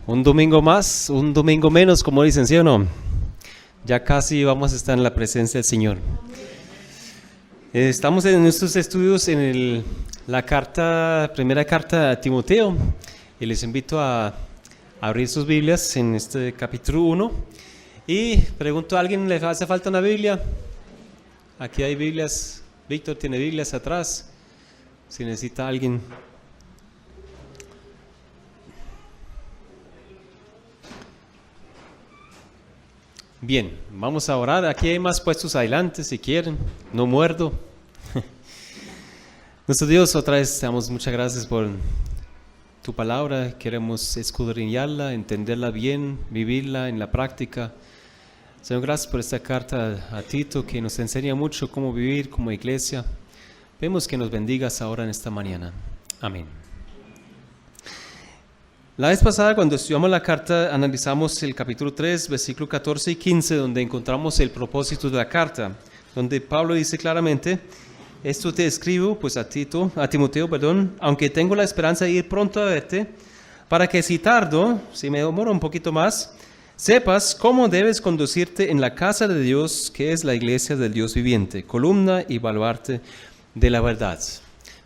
Un domingo más, un domingo menos, como dicen, ¿sí o no? Ya casi vamos a estar en la presencia del Señor. Estamos en nuestros estudios en la primera carta a Timoteo, y les invito a abrir sus Biblias en este capítulo 1. Y pregunto, ¿a alguien le hace falta una Biblia? Aquí hay Biblias. Víctor tiene Biblias atrás. Si necesita alguien. Bien, vamos a orar. Aquí hay más puestos adelante si quieren. No muerdo. Nuestro Dios, otra vez damos muchas gracias por tu palabra. Queremos escudriñarla, entenderla bien, vivirla en la práctica. Señor, gracias por esta carta a Tito que nos enseña mucho cómo vivir como iglesia. Vemos que nos bendigas ahora en esta mañana. Amén. La vez pasada, cuando estudiamos la carta, analizamos el capítulo 3, versículo 14 y 15, donde encontramos el propósito de la carta, donde Pablo dice claramente: esto te escribo pues a Timoteo, aunque tengo la esperanza de ir pronto a verte, para que si tardo, si me demoro un poquito más, sepas cómo debes conducirte en la casa de Dios, que es la iglesia del Dios viviente, columna y baluarte de la verdad.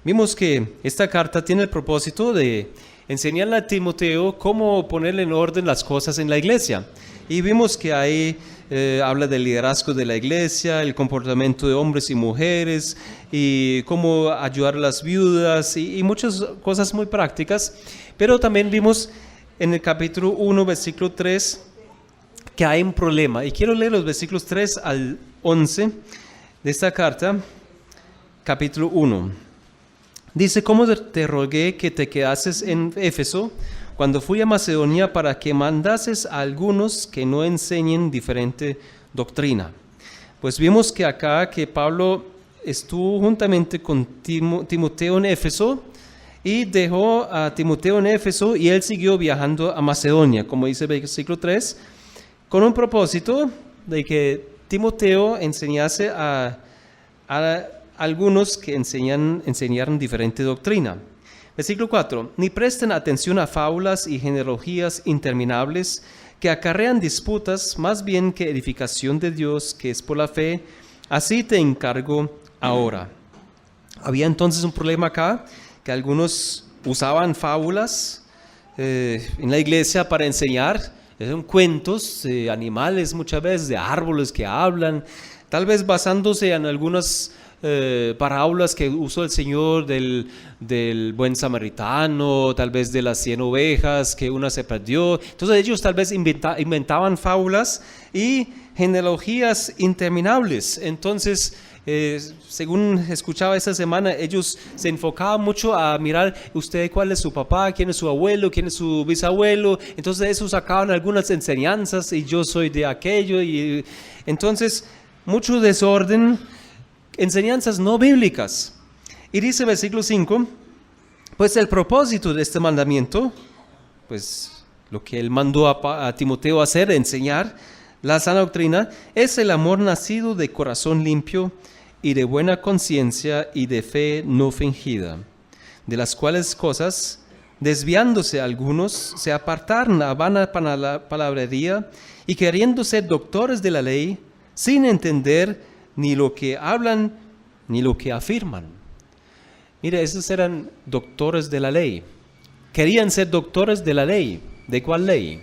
Vimos que esta carta tiene el propósito de enseñarle a Timoteo cómo ponerle en orden las cosas en la iglesia. Y vimos que ahí habla del liderazgo de la iglesia, el comportamiento de hombres y mujeres, y cómo ayudar a las viudas, y muchas cosas muy prácticas. Pero también vimos en el capítulo 1, versículo 3, que hay un problema. Y quiero leer los versículos 3 al 11 de esta carta, capítulo 1. Dice: ¿cómo te rogué que te quedases en Éfeso cuando fui a Macedonia para que mandases a algunos que no enseñen diferente doctrina? Pues vimos que acá que Pablo estuvo juntamente con Timoteo en Éfeso, y dejó a Timoteo en Éfeso y él siguió viajando a Macedonia, como dice el versículo 3, con un propósito de que Timoteo enseñase a algunos que enseñaran diferente doctrina. Versículo 4. Ni presten atención a fábulas y genealogías interminables que acarrean disputas, más bien que edificación de Dios, que es por la fe. Así te encargo ahora. Había entonces un problema acá, que algunos usaban fábulas en la iglesia para enseñar. Son cuentos de animales, muchas veces de árboles que hablan, tal vez basándose en algunas parábolas que usó el Señor del buen samaritano, tal vez de las 100 ovejas, que una se perdió. Entonces ellos tal vez inventaban fábulas y genealogías interminables. Entonces, según escuchaba esta semana, ellos se enfocaban mucho a mirar usted cuál es su papá, quién es su abuelo, quién es su bisabuelo. Entonces de eso sacaban algunas enseñanzas, y yo soy de aquello. Y entonces mucho desorden, enseñanzas no bíblicas. Y dice versículo 5, pues el propósito de este mandamiento, pues lo que él mandó a Timoteo a hacer, enseñar la sana doctrina, es el amor nacido de corazón limpio y de buena conciencia y de fe no fingida, de las cuales cosas, desviándose algunos, se apartaron a vana palabrería y queriendo ser doctores de la ley, sin entender ni lo que hablan, ni lo que afirman. Mire, esos eran doctores de la ley. Querían ser doctores de la ley. ¿De cuál ley?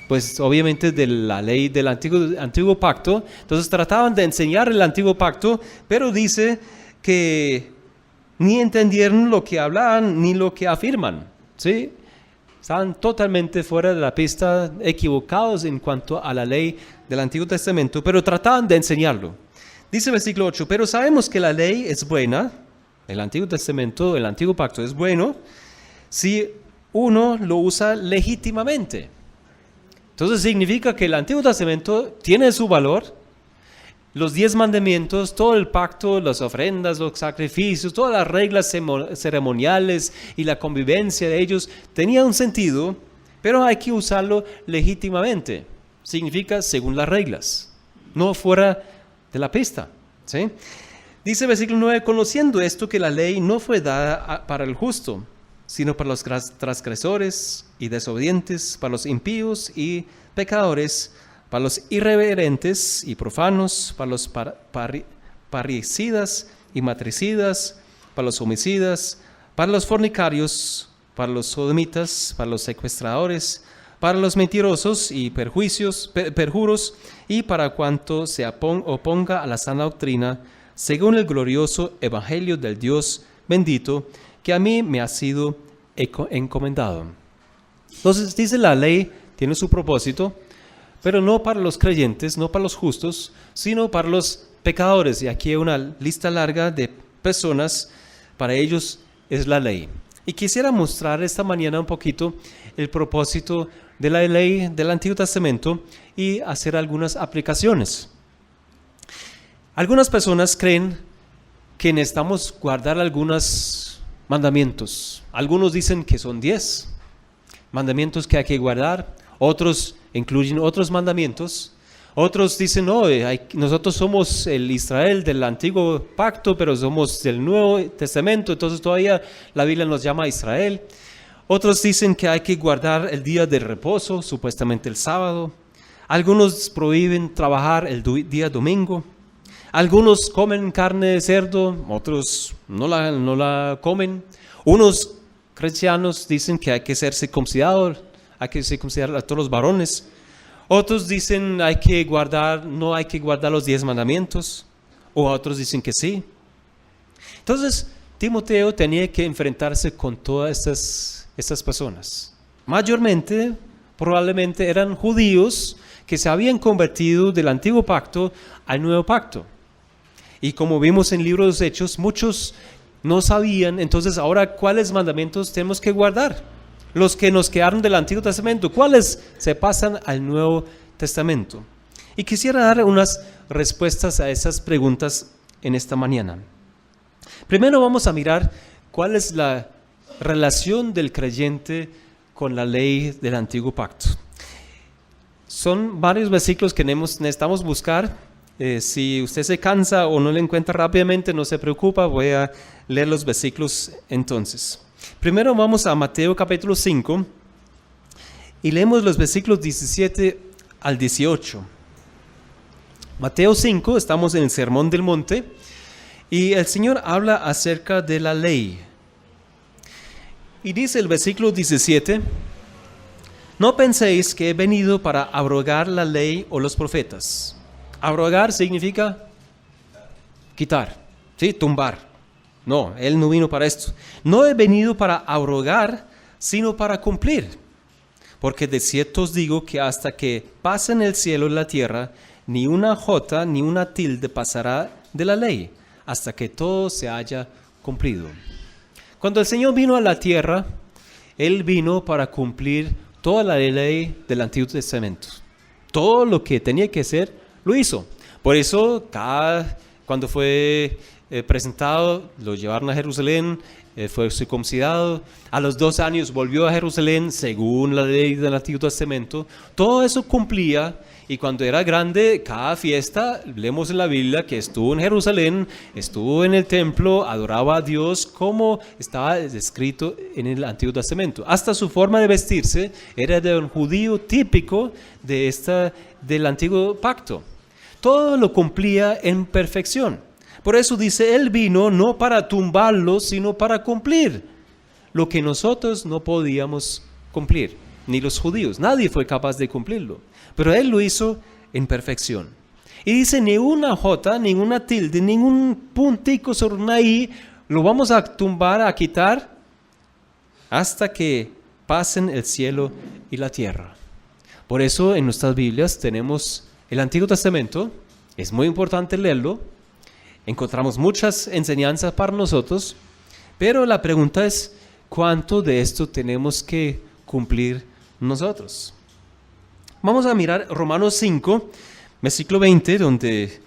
Pues obviamente de la ley del antiguo pacto. Entonces trataban de enseñar el antiguo pacto, pero dice que ni entendieron lo que hablaban, ni lo que afirman. ¿Sí? Estaban totalmente fuera de la pista, equivocados en cuanto a la ley del Antiguo Testamento, pero trataban de enseñarlo. Dice versículo 8, pero sabemos que la ley es buena, el Antiguo Testamento, el Antiguo Pacto es bueno, si uno lo usa legítimamente. Entonces significa que el Antiguo Testamento tiene su valor. Los 10 mandamientos, todo el pacto, las ofrendas, los sacrificios, todas las reglas ceremoniales y la convivencia de ellos tenía un sentido, pero hay que usarlo legítimamente. Significa según las reglas, no fuera de la pista, ¿sí? Dice versículo 9, conociendo esto que la ley no fue dada para el justo, sino para los transgresores y desobedientes, para los impíos y pecadores, para los irreverentes y profanos, para los parricidas y matricidas, para los homicidas, para los fornicarios, para los sodomitas, para los secuestradores, para los mentirosos y perjuros, y para cuanto se oponga a la sana doctrina, según el glorioso evangelio del Dios bendito, que a mí me ha sido encomendado. Entonces dice, la ley tiene su propósito, pero no para los creyentes, no para los justos, sino para los pecadores. Y aquí hay una lista larga de personas, para ellos es la ley. Y quisiera mostrar esta mañana un poquito el propósito de la ley del Antiguo Testamento y hacer algunas aplicaciones. Algunas personas creen que necesitamos guardar algunos mandamientos. Algunos dicen que son 10 mandamientos que hay que guardar. Otros incluyen otros mandamientos. Otros dicen, no, nosotros somos el Israel del antiguo pacto, pero somos del Nuevo Testamento, entonces todavía la Biblia nos llama Israel. Otros dicen que hay que guardar el día de reposo, supuestamente el sábado. Algunos prohíben trabajar el día domingo. Algunos comen carne de cerdo, otros no la comen. Unos cristianos dicen que hay que ser circuncidado, hay que circuncidar a todos los varones. Otros dicen no hay que guardar los 10 mandamientos, o otros dicen que sí. Entonces, Timoteo tenía que enfrentarse con todas estas personas. Mayormente, probablemente eran judíos que se habían convertido del antiguo pacto al nuevo pacto. Y como vimos en el libro de los Hechos, muchos no sabían, entonces ahora cuáles mandamientos tenemos que guardar. Los que nos quedaron del Antiguo Testamento, ¿cuáles se pasan al Nuevo Testamento? Y quisiera dar unas respuestas a esas preguntas en esta mañana. Primero vamos a mirar cuál es la relación del creyente con la ley del Antiguo Pacto. Son varios versículos que necesitamos buscar. Si usted se cansa o no lo encuentra rápidamente, no se preocupa, voy a leer los versículos entonces. Primero vamos a Mateo capítulo 5 y leemos los versículos 17 al 18. Mateo 5, estamos en el Sermón del Monte y el Señor habla acerca de la ley. Y dice el versículo 17, no penséis que he venido para abrogar la ley o los profetas. Abrogar significa quitar, ¿sí? Tumbar. No, Él no vino para esto. No he venido para abrogar, sino para cumplir. Porque de cierto os digo que hasta que pasen el cielo y la tierra, ni una jota ni una tilde pasará de la ley, hasta que todo se haya cumplido. Cuando el Señor vino a la tierra, Él vino para cumplir toda la ley del Antiguo Testamento. Todo lo que tenía que hacer, lo hizo. Por eso, cuando fue presentado, lo llevaron a Jerusalén, fue circuncidado. A los 2 años volvió a Jerusalén, según la ley del Antiguo Testamento. Todo eso cumplía. Y cuando era grande, cada fiesta, leemos en la Biblia que estuvo en Jerusalén, estuvo en el templo, adoraba a Dios como estaba descrito en el Antiguo Testamento. Hasta su forma de vestirse era de un judío típico del Antiguo Pacto. Todo lo cumplía en perfección. Por eso dice, Él vino no para tumbarlo, sino para cumplir lo que nosotros no podíamos cumplir, ni los judíos. Nadie fue capaz de cumplirlo. Pero Él lo hizo en perfección. Y dice, ni una jota, ninguna tilde, ningún puntico sobre una i, lo vamos a tumbar, a quitar, hasta que pasen el cielo y la tierra. Por eso en nuestras Biblias tenemos el Antiguo Testamento, es muy importante leerlo, encontramos muchas enseñanzas para nosotros, pero la pregunta es, ¿cuánto de esto tenemos que cumplir nosotros? Vamos a mirar Romanos 5, versículo 20, donde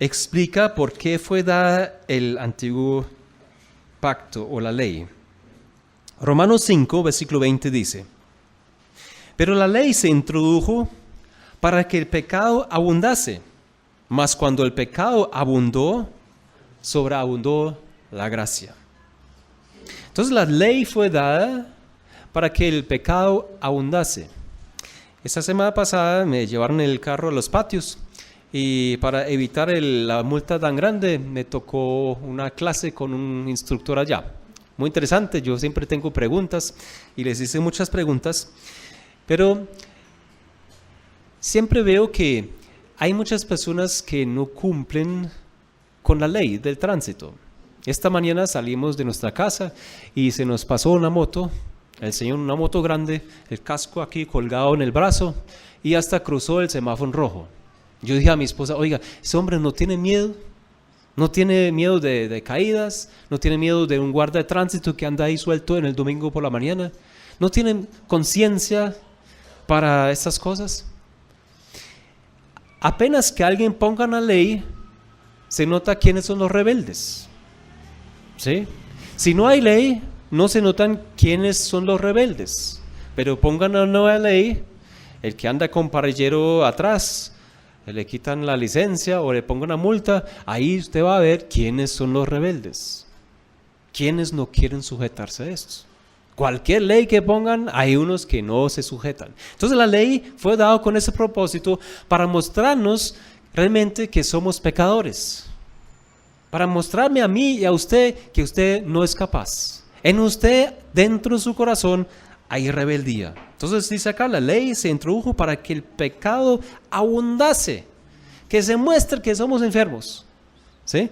explica por qué fue dada el antiguo pacto o la ley. Romanos 5, versículo 20 dice, pero la ley se introdujo para que el pecado abundase, mas cuando el pecado abundó, sobreabundó la gracia. Entonces la ley fue dada para que el pecado abundase. Esta semana pasada me llevaron el carro a los patios y para evitar la multa tan grande me tocó una clase con un instructor allá. Muy interesante, yo siempre tengo preguntas y les hice muchas preguntas, pero siempre veo que hay muchas personas que no cumplen con la ley del tránsito. Esta mañana salimos de nuestra casa y se nos pasó una moto, el señor una moto grande, el casco aquí colgado en el brazo y hasta cruzó el semáforo rojo. Yo dije a mi esposa, oiga, ese hombre no tiene miedo de caídas, no tiene miedo de un guarda de tránsito que anda ahí suelto en el domingo por la mañana, no tiene conciencia para estas cosas. Apenas que alguien ponga una ley, se nota quiénes son los rebeldes. ¿Sí? Si no hay ley, no se notan quiénes son los rebeldes. Pero pongan una nueva ley, el que anda con parrillero atrás, le quitan la licencia o le pongan una multa, ahí usted va a ver quiénes son los rebeldes. Quiénes no quieren sujetarse a esto. Cualquier ley que pongan, hay unos que no se sujetan. Entonces la ley fue dada con ese propósito para mostrarnos realmente que somos pecadores. Para mostrarme a mí y a usted que usted no es capaz. En usted, dentro de su corazón, hay rebeldía. Entonces dice acá, la ley se introdujo para que el pecado abundase, que se muestre que somos enfermos. ¿Sí?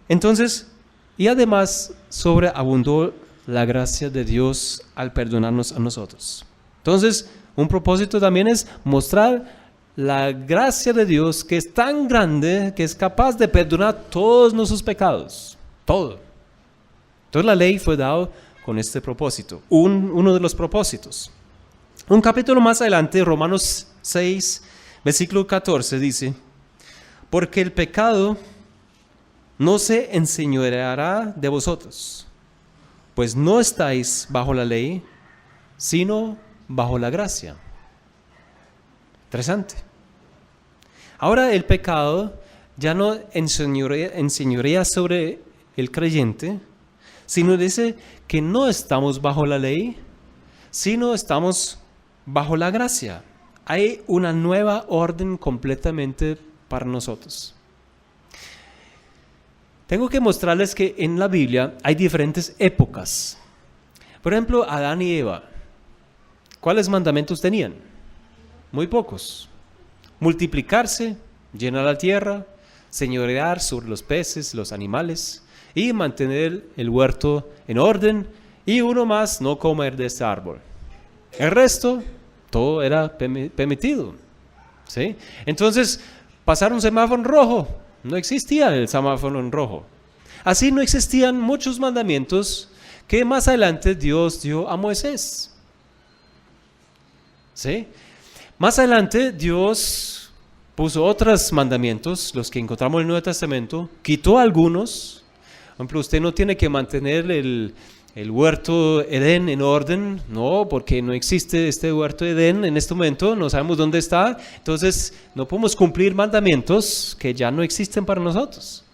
Entonces, y además sobreabundó la gracia de Dios al perdonarnos a nosotros. Entonces, un propósito también es mostrar la gracia de Dios que es tan grande que es capaz de perdonar todos nuestros pecados. Todo. Entonces la ley fue dada con este propósito, uno de los propósitos. Un capítulo más adelante, Romanos 6, versículo 14 dice, porque el pecado no se enseñoreará de vosotros, pues no estáis bajo la ley, sino bajo la gracia. Interesante. Ahora el pecado ya no enseñorea sobre el creyente, sino dice que no estamos bajo la ley, sino estamos bajo la gracia. Hay una nueva orden completamente para nosotros. Tengo que mostrarles que en la Biblia hay diferentes épocas. Por ejemplo, Adán y Eva. ¿Cuáles mandamientos tenían? Muy pocos. Multiplicarse, llenar la tierra, señorear sobre los peces, los animales y mantener el huerto en orden y uno más, no comer de este árbol. El resto, todo era permitido. ¿Sí? Entonces, pasar un semáforo en rojo. No existía el semáforo en rojo. Así no existían muchos mandamientos que más adelante Dios dio a Moisés. ¿Sí? Más adelante Dios puso otros mandamientos, los que encontramos en el Nuevo Testamento, quitó algunos. Por ejemplo, usted no tiene que mantener el huerto Edén en orden, no, porque no existe este huerto Edén en este momento, no sabemos dónde está, entonces no podemos cumplir mandamientos que ya no existen para nosotros.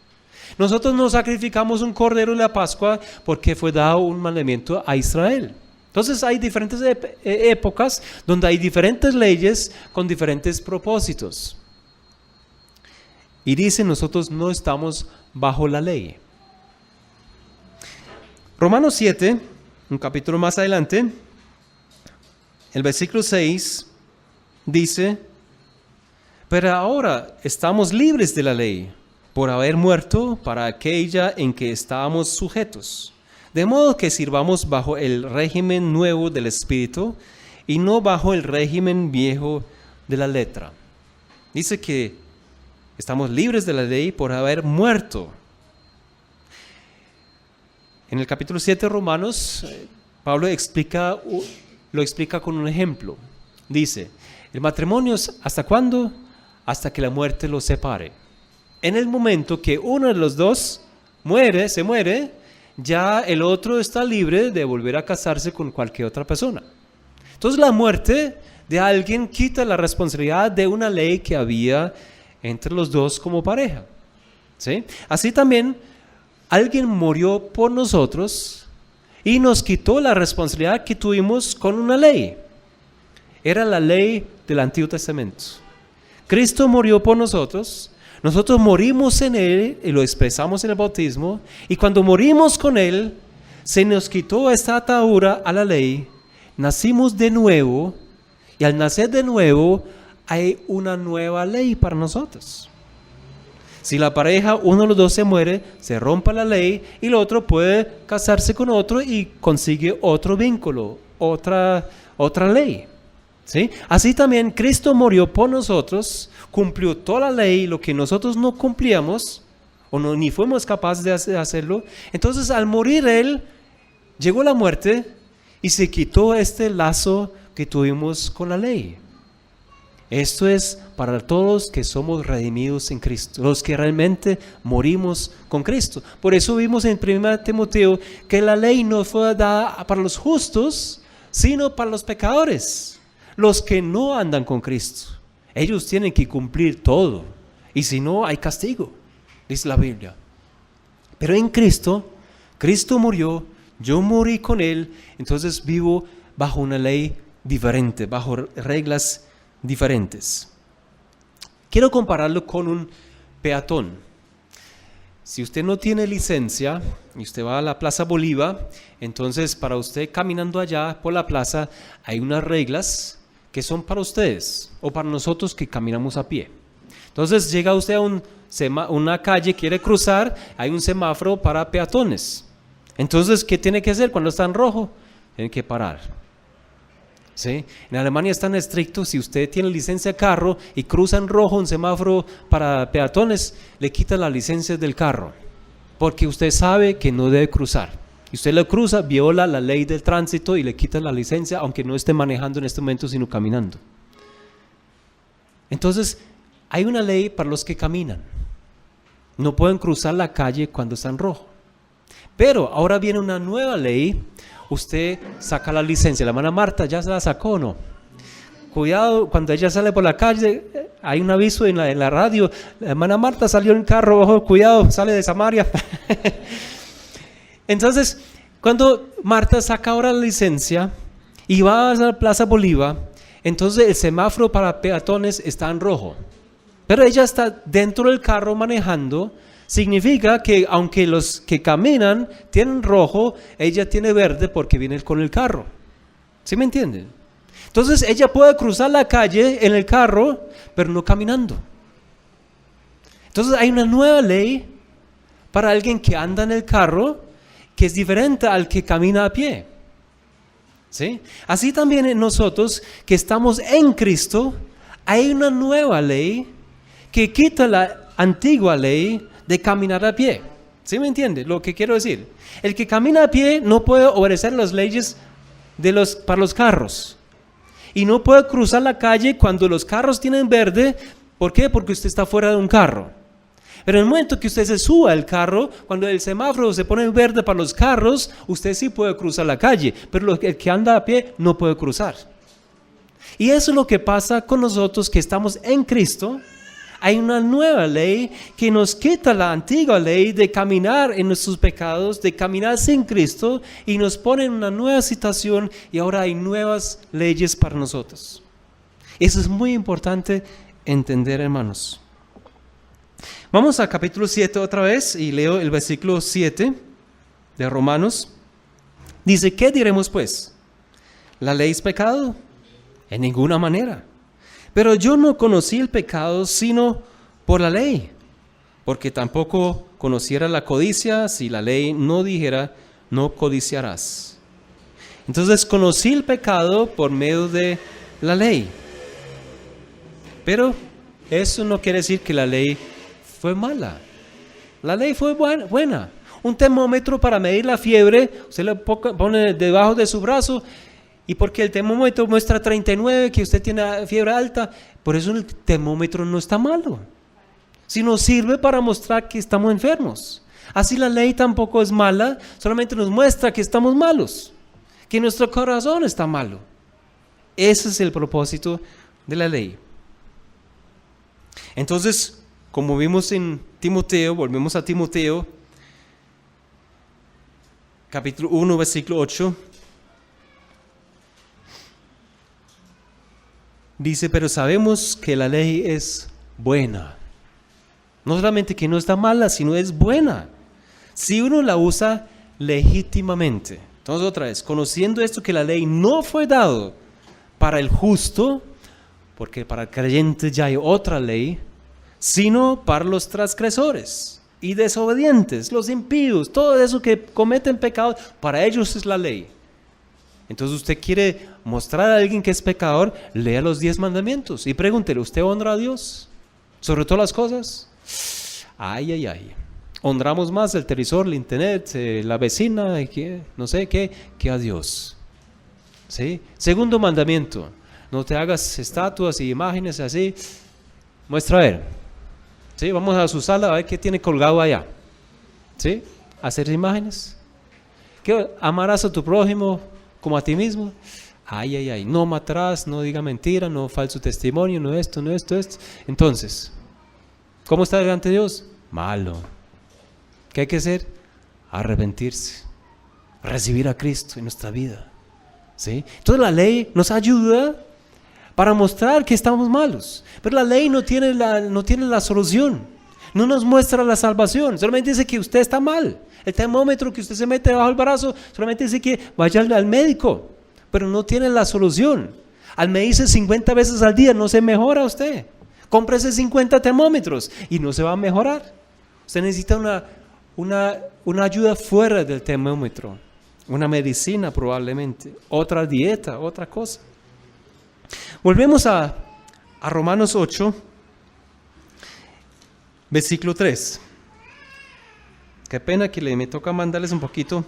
Nosotros no sacrificamos un cordero en la Pascua porque fue dado un mandamiento a Israel. Entonces hay diferentes épocas donde hay diferentes leyes con diferentes propósitos. Y dice, nosotros no estamos bajo la ley. Romanos 7, un capítulo más adelante, el versículo 6 dice, pero ahora estamos libres de la ley por haber muerto para aquella en que estábamos sujetos, de modo que sirvamos bajo el régimen nuevo del Espíritu y no bajo el régimen viejo de la letra. Dice que estamos libres de la ley por haber muerto. En el capítulo 7 de Romanos, Pablo lo explica con un ejemplo. Dice, el matrimonio es ¿hasta cuándo? Hasta que la muerte los separe. En el momento que uno de los dos se muere, ya el otro está libre de volver a casarse con cualquier otra persona. Entonces la muerte de alguien quita la responsabilidad de una ley que había entre los dos como pareja. ¿Sí? Así también alguien murió por nosotros y nos quitó la responsabilidad que tuvimos con una ley. Era la ley del Antiguo Testamento. Cristo murió por nosotros, nosotros morimos en Él y lo expresamos en el bautismo, y cuando morimos con Él, se nos quitó esta atadura a la ley, nacimos de nuevo, y al nacer de nuevo hay una nueva ley para nosotros. Si la pareja, uno de los dos se muere, se rompe la ley y el otro puede casarse con otro y consigue otro vínculo, otra ley. ¿Sí? Así también Cristo murió por nosotros, cumplió toda la ley, lo que nosotros no cumplíamos o no, ni fuimos capaces de hacerlo. Entonces al morir Él, llegó la muerte y se quitó este lazo que tuvimos con la ley. Esto es para todos que somos redimidos en Cristo, los que realmente morimos con Cristo. Por eso vimos en 1 Timoteo que la ley no fue dada para los justos, sino para los pecadores, los que no andan con Cristo. Ellos tienen que cumplir todo, y si no hay castigo, dice la Biblia. Pero en Cristo, Cristo murió, yo morí con Él, entonces vivo bajo una ley diferente, bajo reglas diferentes. Quiero compararlo con un peatón. Si usted no tiene licencia y usted va a la Plaza Bolívar, entonces para usted caminando allá por la plaza hay unas reglas que son para ustedes o para nosotros que caminamos a pie. Entonces llega usted a una calle, quiere cruzar, hay un semáforo para peatones. Entonces, ¿qué tiene que hacer cuando está en rojo? Tiene que parar. ¿Sí? En Alemania es tan estricto, si usted tiene licencia de carro y cruza en rojo un semáforo para peatones, le quita la licencia del carro, porque usted sabe que no debe cruzar. Y usted lo cruza, viola la ley del tránsito y le quita la licencia, aunque no esté manejando en este momento, sino caminando. Entonces, hay una ley para los que caminan. No pueden cruzar la calle cuando está en rojo. Pero ahora viene una nueva ley. Usted saca la licencia. La hermana Marta ya se la sacó, ¿o no? Cuidado, cuando ella sale por la calle, hay un aviso en la radio. La hermana Marta salió en carro, ojo, cuidado, sale de Samaria. Entonces, cuando Marta saca ahora la licencia y va a la Plaza Bolívar, entonces el semáforo para peatones está en rojo. Pero ella está dentro del carro manejando. Significa que aunque los que caminan tienen rojo, ella tiene verde porque viene con el carro. ¿Sí me entienden? Entonces ella puede cruzar la calle en el carro, pero no caminando. Entonces hay una nueva ley para alguien que anda en el carro, que es diferente al que camina a pie. ¿Sí? Así también en nosotros que estamos en Cristo, hay una nueva ley que quita la antigua ley de caminar a pie. ¿Sí me entiende lo que quiero decir? El que camina a pie no puede obedecer las leyes para los carros. Y no puede cruzar la calle cuando los carros tienen verde. ¿Por qué? Porque usted está fuera de un carro. Pero en el momento que usted se suba al carro, cuando el semáforo se pone en verde para los carros, usted sí puede cruzar la calle. Pero el que anda a pie no puede cruzar. Y eso es lo que pasa con nosotros que estamos en Cristo. Hay una nueva ley que nos quita la antigua ley de caminar en nuestros pecados, de caminar sin Cristo, y nos pone en una nueva situación y ahora hay nuevas leyes para nosotros. Eso es muy importante entender, hermanos. Vamos al capítulo 7 otra vez y leo el versículo 7 de Romanos. Dice, ¿qué diremos pues? ¿La ley es pecado? En ninguna manera. Pero yo no conocí el pecado sino por la ley, porque tampoco conociera la codicia si la ley no dijera, no codiciarás. Entonces conocí el pecado por medio de la ley. Pero eso no quiere decir que la ley fue mala. La ley fue buena. Un termómetro para medir la fiebre, usted lo pone debajo de su brazo. Y porque el termómetro muestra 39, que usted tiene fiebre alta, por eso el termómetro no está malo, sino sirve para mostrar que estamos enfermos. Así la ley tampoco es mala, solamente nos muestra que estamos malos, que nuestro corazón está malo. Ese es el propósito de la ley. Entonces, como vimos en Timoteo, volvemos a Timoteo, capítulo 1, versículo 8. Dice, pero sabemos que la ley es buena. No solamente que no está mala, sino es buena. Si uno la usa legítimamente. Entonces otra vez, conociendo esto que la ley no fue dado para el justo, porque para el creyente ya hay otra ley, sino para los transgresores y desobedientes, los impíos, todo eso que cometen pecado, para ellos es la ley. Entonces usted quiere mostrar a alguien que es pecador, lea los 10 mandamientos y pregúntele, ¿usted honra a Dios sobre todas las cosas? Ay, ay, ay. Honramos más el televisor, el internet, la vecina, no sé qué, que a Dios. ¿Sí? Segundo mandamiento, no te hagas estatuas y imágenes así. Muestra a ver. ¿Sí? Vamos a su sala a ver qué tiene colgado allá. ¿Sí? Hacer imágenes. ¿Qué? Amarás a tu prójimo como a ti mismo. Ay, ay, ay. No matarás, no diga mentira, no falso testimonio, no esto, no esto, esto. Entonces, ¿cómo está delante de Dios? Malo. ¿Qué hay que hacer? Arrepentirse. Recibir a Cristo en nuestra vida. ¿Sí? Entonces la ley nos ayuda para mostrar que estamos malos. Pero la ley no tiene la solución. No nos muestra la salvación. Solamente dice que usted está mal. El termómetro que usted se mete bajo el brazo solamente dice que vaya al médico. Pero no tiene la solución. Al medirse 50 veces al día no se mejora usted. Cómprese 50 termómetros y no se va a mejorar. Usted necesita una ayuda fuera del termómetro. Una medicina probablemente. Otra dieta, otra cosa. Volvemos a Romanos 8, versículo 3. Qué pena que me toca mandarles un poquito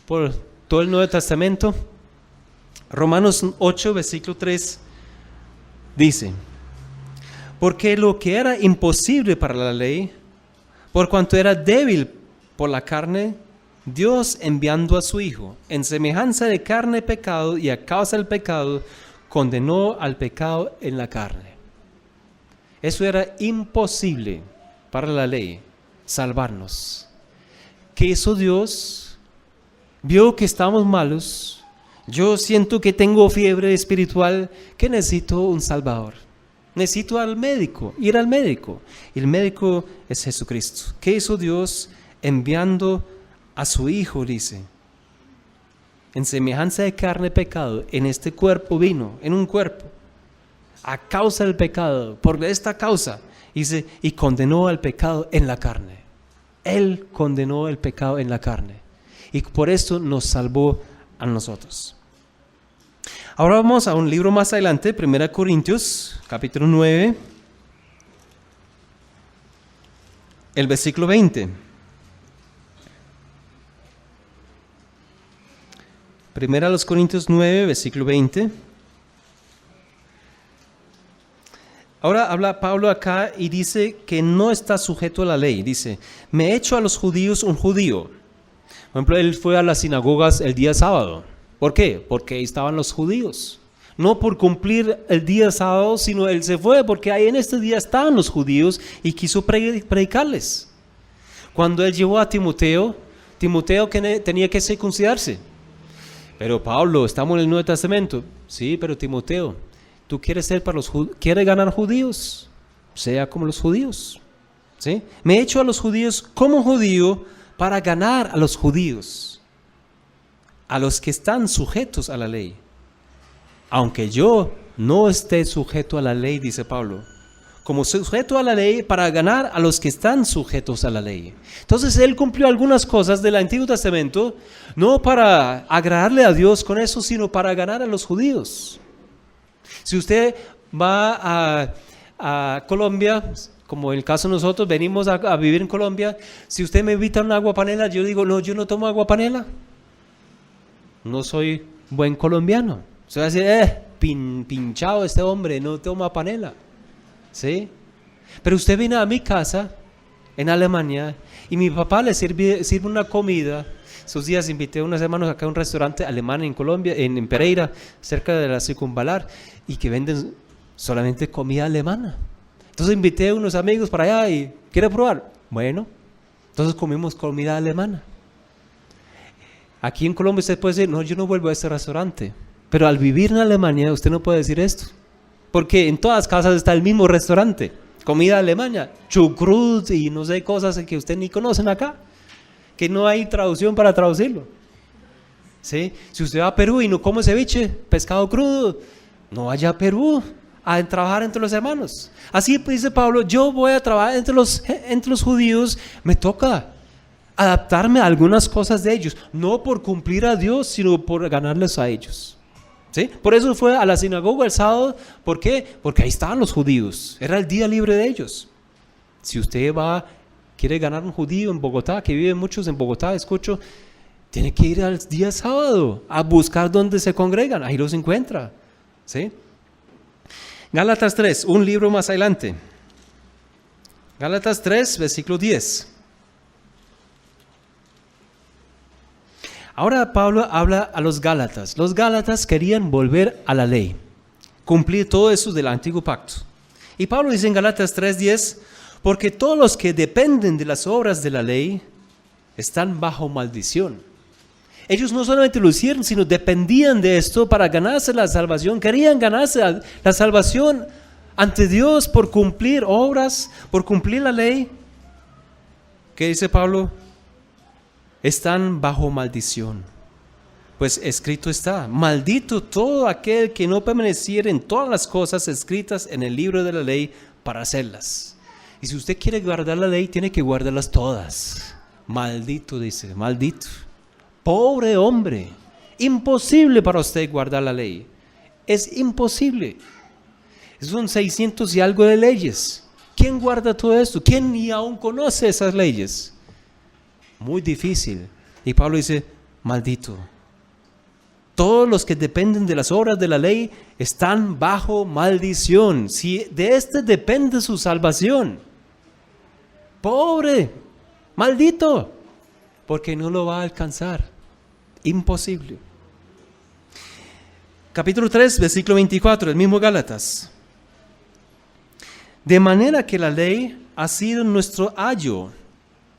por todo el Nuevo Testamento. Romanos 8, versículo 3 dice, porque lo que era imposible para la ley, por cuanto era débil por la carne, Dios enviando a su Hijo, en semejanza de carne pecado y a causa del pecado, condenó al pecado en la carne. Eso era imposible para la ley, salvarnos. ¿Qué hizo Dios? Vio que estamos malos. Yo siento que tengo fiebre espiritual, que necesito un Salvador. Necesito al médico, ir al médico. Y el médico es Jesucristo. ¿Qué hizo Dios? Enviando a su Hijo, dice, en semejanza de carne pecado, en este cuerpo vino, en un cuerpo, a causa del pecado, por esta causa, dice, y condenó al pecado en la carne. Él condenó el pecado en la carne, y por esto nos salvó a nosotros. Ahora vamos a un libro más adelante, 1 Corintios, capítulo 9, el versículo 20. 1 Corintios 9, versículo 20. Ahora habla Pablo acá y dice que no está sujeto a la ley. Dice, me he hecho a los judíos un judío. Por ejemplo, él fue a las sinagogas el día sábado. ¿Por qué? Porque ahí estaban los judíos. No por cumplir el día sábado, sino él se fue porque ahí en este día estaban los judíos y quiso predicarles. Cuando él llevó a Timoteo que tenía que circuncidarse. Pero Pablo, estamos en el Nuevo Testamento. Sí, pero Timoteo, tú quieres quieres ganar judíos, sea como los judíos. ¿Sí? Me he hecho a los judíos como judío para ganar a los judíos, a los que están sujetos a la ley. Aunque yo no esté sujeto a la ley, dice Pablo, como sujeto a la ley para ganar a los que están sujetos a la ley. Entonces él cumplió algunas cosas del Antiguo Testamento, no para agradarle a Dios con eso, sino para ganar a los judíos. Si usted va a Colombia, como en el caso de nosotros, venimos a vivir en Colombia, si usted me invita a una agua panela, yo digo, no, yo no tomo agua panela. No soy buen colombiano. Se va a decir, pinchado este hombre, no toma panela. ¿Sí? Pero usted viene a mi casa en Alemania y mi papá le sirve una comida. Esos días invité a unos hermanos acá a un restaurante alemán en Colombia, en Pereira, cerca de la Circunvalar, y que venden solamente comida alemana. Entonces invité a unos amigos para allá y ¿quiere probar? Bueno, entonces comimos comida alemana. Aquí en Colombia usted puede decir, no, yo no vuelvo a este restaurante. Pero al vivir en Alemania usted no puede decir esto. Porque en todas casas está el mismo restaurante. Comida alemana, chucrut y no sé, cosas que usted ni conocen acá. Que no hay traducción para traducirlo. ¿Sí? Si usted va a Perú y no come ceviche, pescado crudo, no vaya a Perú a trabajar entre los hermanos. Así dice Pablo, yo voy a trabajar entre los judíos, me toca adaptarme a algunas cosas de ellos, no por cumplir a Dios, sino por ganarles a ellos. ¿Sí? Por eso fue a la sinagoga el sábado. ¿Por qué? Porque ahí estaban los judíos, era el día libre de ellos. Si usted quiere ganar un judío en Bogotá, que viven muchos en Bogotá, escucho, tiene que ir al día sábado a buscar dónde se congregan, ahí los encuentra. ¿Sí? Gálatas 3, un libro más adelante. Gálatas 3, versículo 10. Ahora Pablo habla a los Gálatas. Los Gálatas querían volver a la ley, cumplir todo eso del antiguo pacto. Y Pablo dice en Gálatas 3:10, porque todos los que dependen de las obras de la ley están bajo maldición. Ellos no solamente lo hicieron, sino dependían de esto para ganarse la salvación. Querían ganarse la salvación ante Dios por cumplir obras, por cumplir la ley. ¿Qué dice Pablo? Están bajo maldición. Pues escrito está, maldito todo aquel que no permaneciera en todas las cosas escritas en el libro de la ley para hacerlas. Y si usted quiere guardar la ley, tiene que guardarlas todas. Maldito, dice, maldito. Pobre hombre, imposible para usted guardar la ley. Es imposible. Son 600 y algo de leyes. ¿Quién guarda todo esto? ¿Quién ni aún conoce esas leyes? Muy difícil. Y Pablo dice, maldito. Todos los que dependen de las obras de la ley están bajo maldición. Si de este depende su salvación. Pobre, maldito, porque no lo va a alcanzar. Imposible. Capítulo 3, versículo 24, el mismo Gálatas. De manera que la ley ha sido nuestro ayo.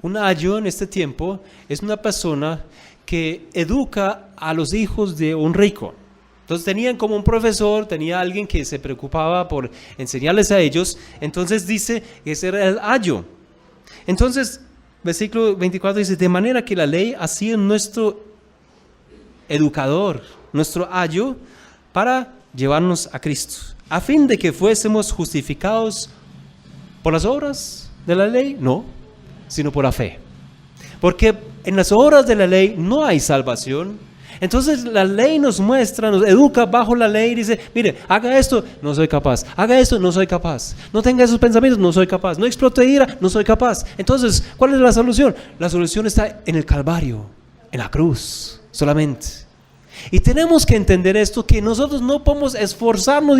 Un ayo en este tiempo es una persona que educa a los hijos de un rico. Entonces tenían como un profesor, tenía alguien que se preocupaba por enseñarles a ellos. Entonces dice que ese era el ayo. Entonces, versículo 24 dice, de manera que la ley ha sido nuestro educador, nuestro ayo, para llevarnos a Cristo, a fin de que fuésemos justificados por las obras de la ley, no, sino por la fe. Porque en las obras de la ley no hay salvación. Entonces la ley nos muestra, nos educa bajo la ley y dice, mire, haga esto, no soy capaz, haga esto, no soy capaz, no tenga esos pensamientos, no soy capaz, no explote ira, no soy capaz. Entonces, ¿cuál es la solución? La solución está en el Calvario, en la cruz, solamente. Y tenemos que entender esto, que nosotros no podemos esforzarnos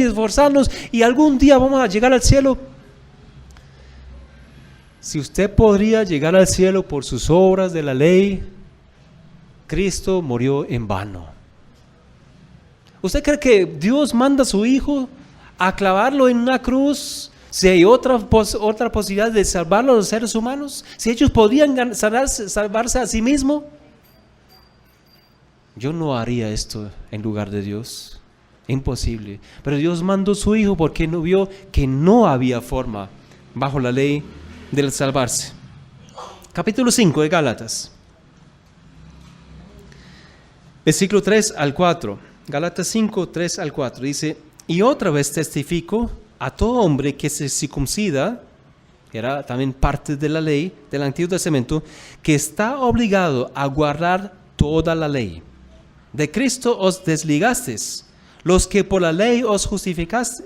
y algún día vamos a llegar al cielo. Si usted podría llegar al cielo por sus obras de la ley, Cristo murió en vano. ¿Usted cree que Dios manda a su Hijo a clavarlo en una cruz si hay otra posibilidad de salvarlo a los seres humanos? Si ellos podían salvarse a sí mismos. Yo no haría esto en lugar de Dios. Imposible. Pero Dios mandó a su Hijo porque no vio que no había forma bajo la ley de salvarse. Capítulo 5 de Gálatas. Versículo 3 al 4. Gálatas 5, 3 al 4. Dice, y otra vez testifico a todo hombre que se circuncida, que era también parte de la ley del Antiguo Testamento, que está obligado a guardar toda la ley. De Cristo os desligasteis, los que por la ley os justificáis,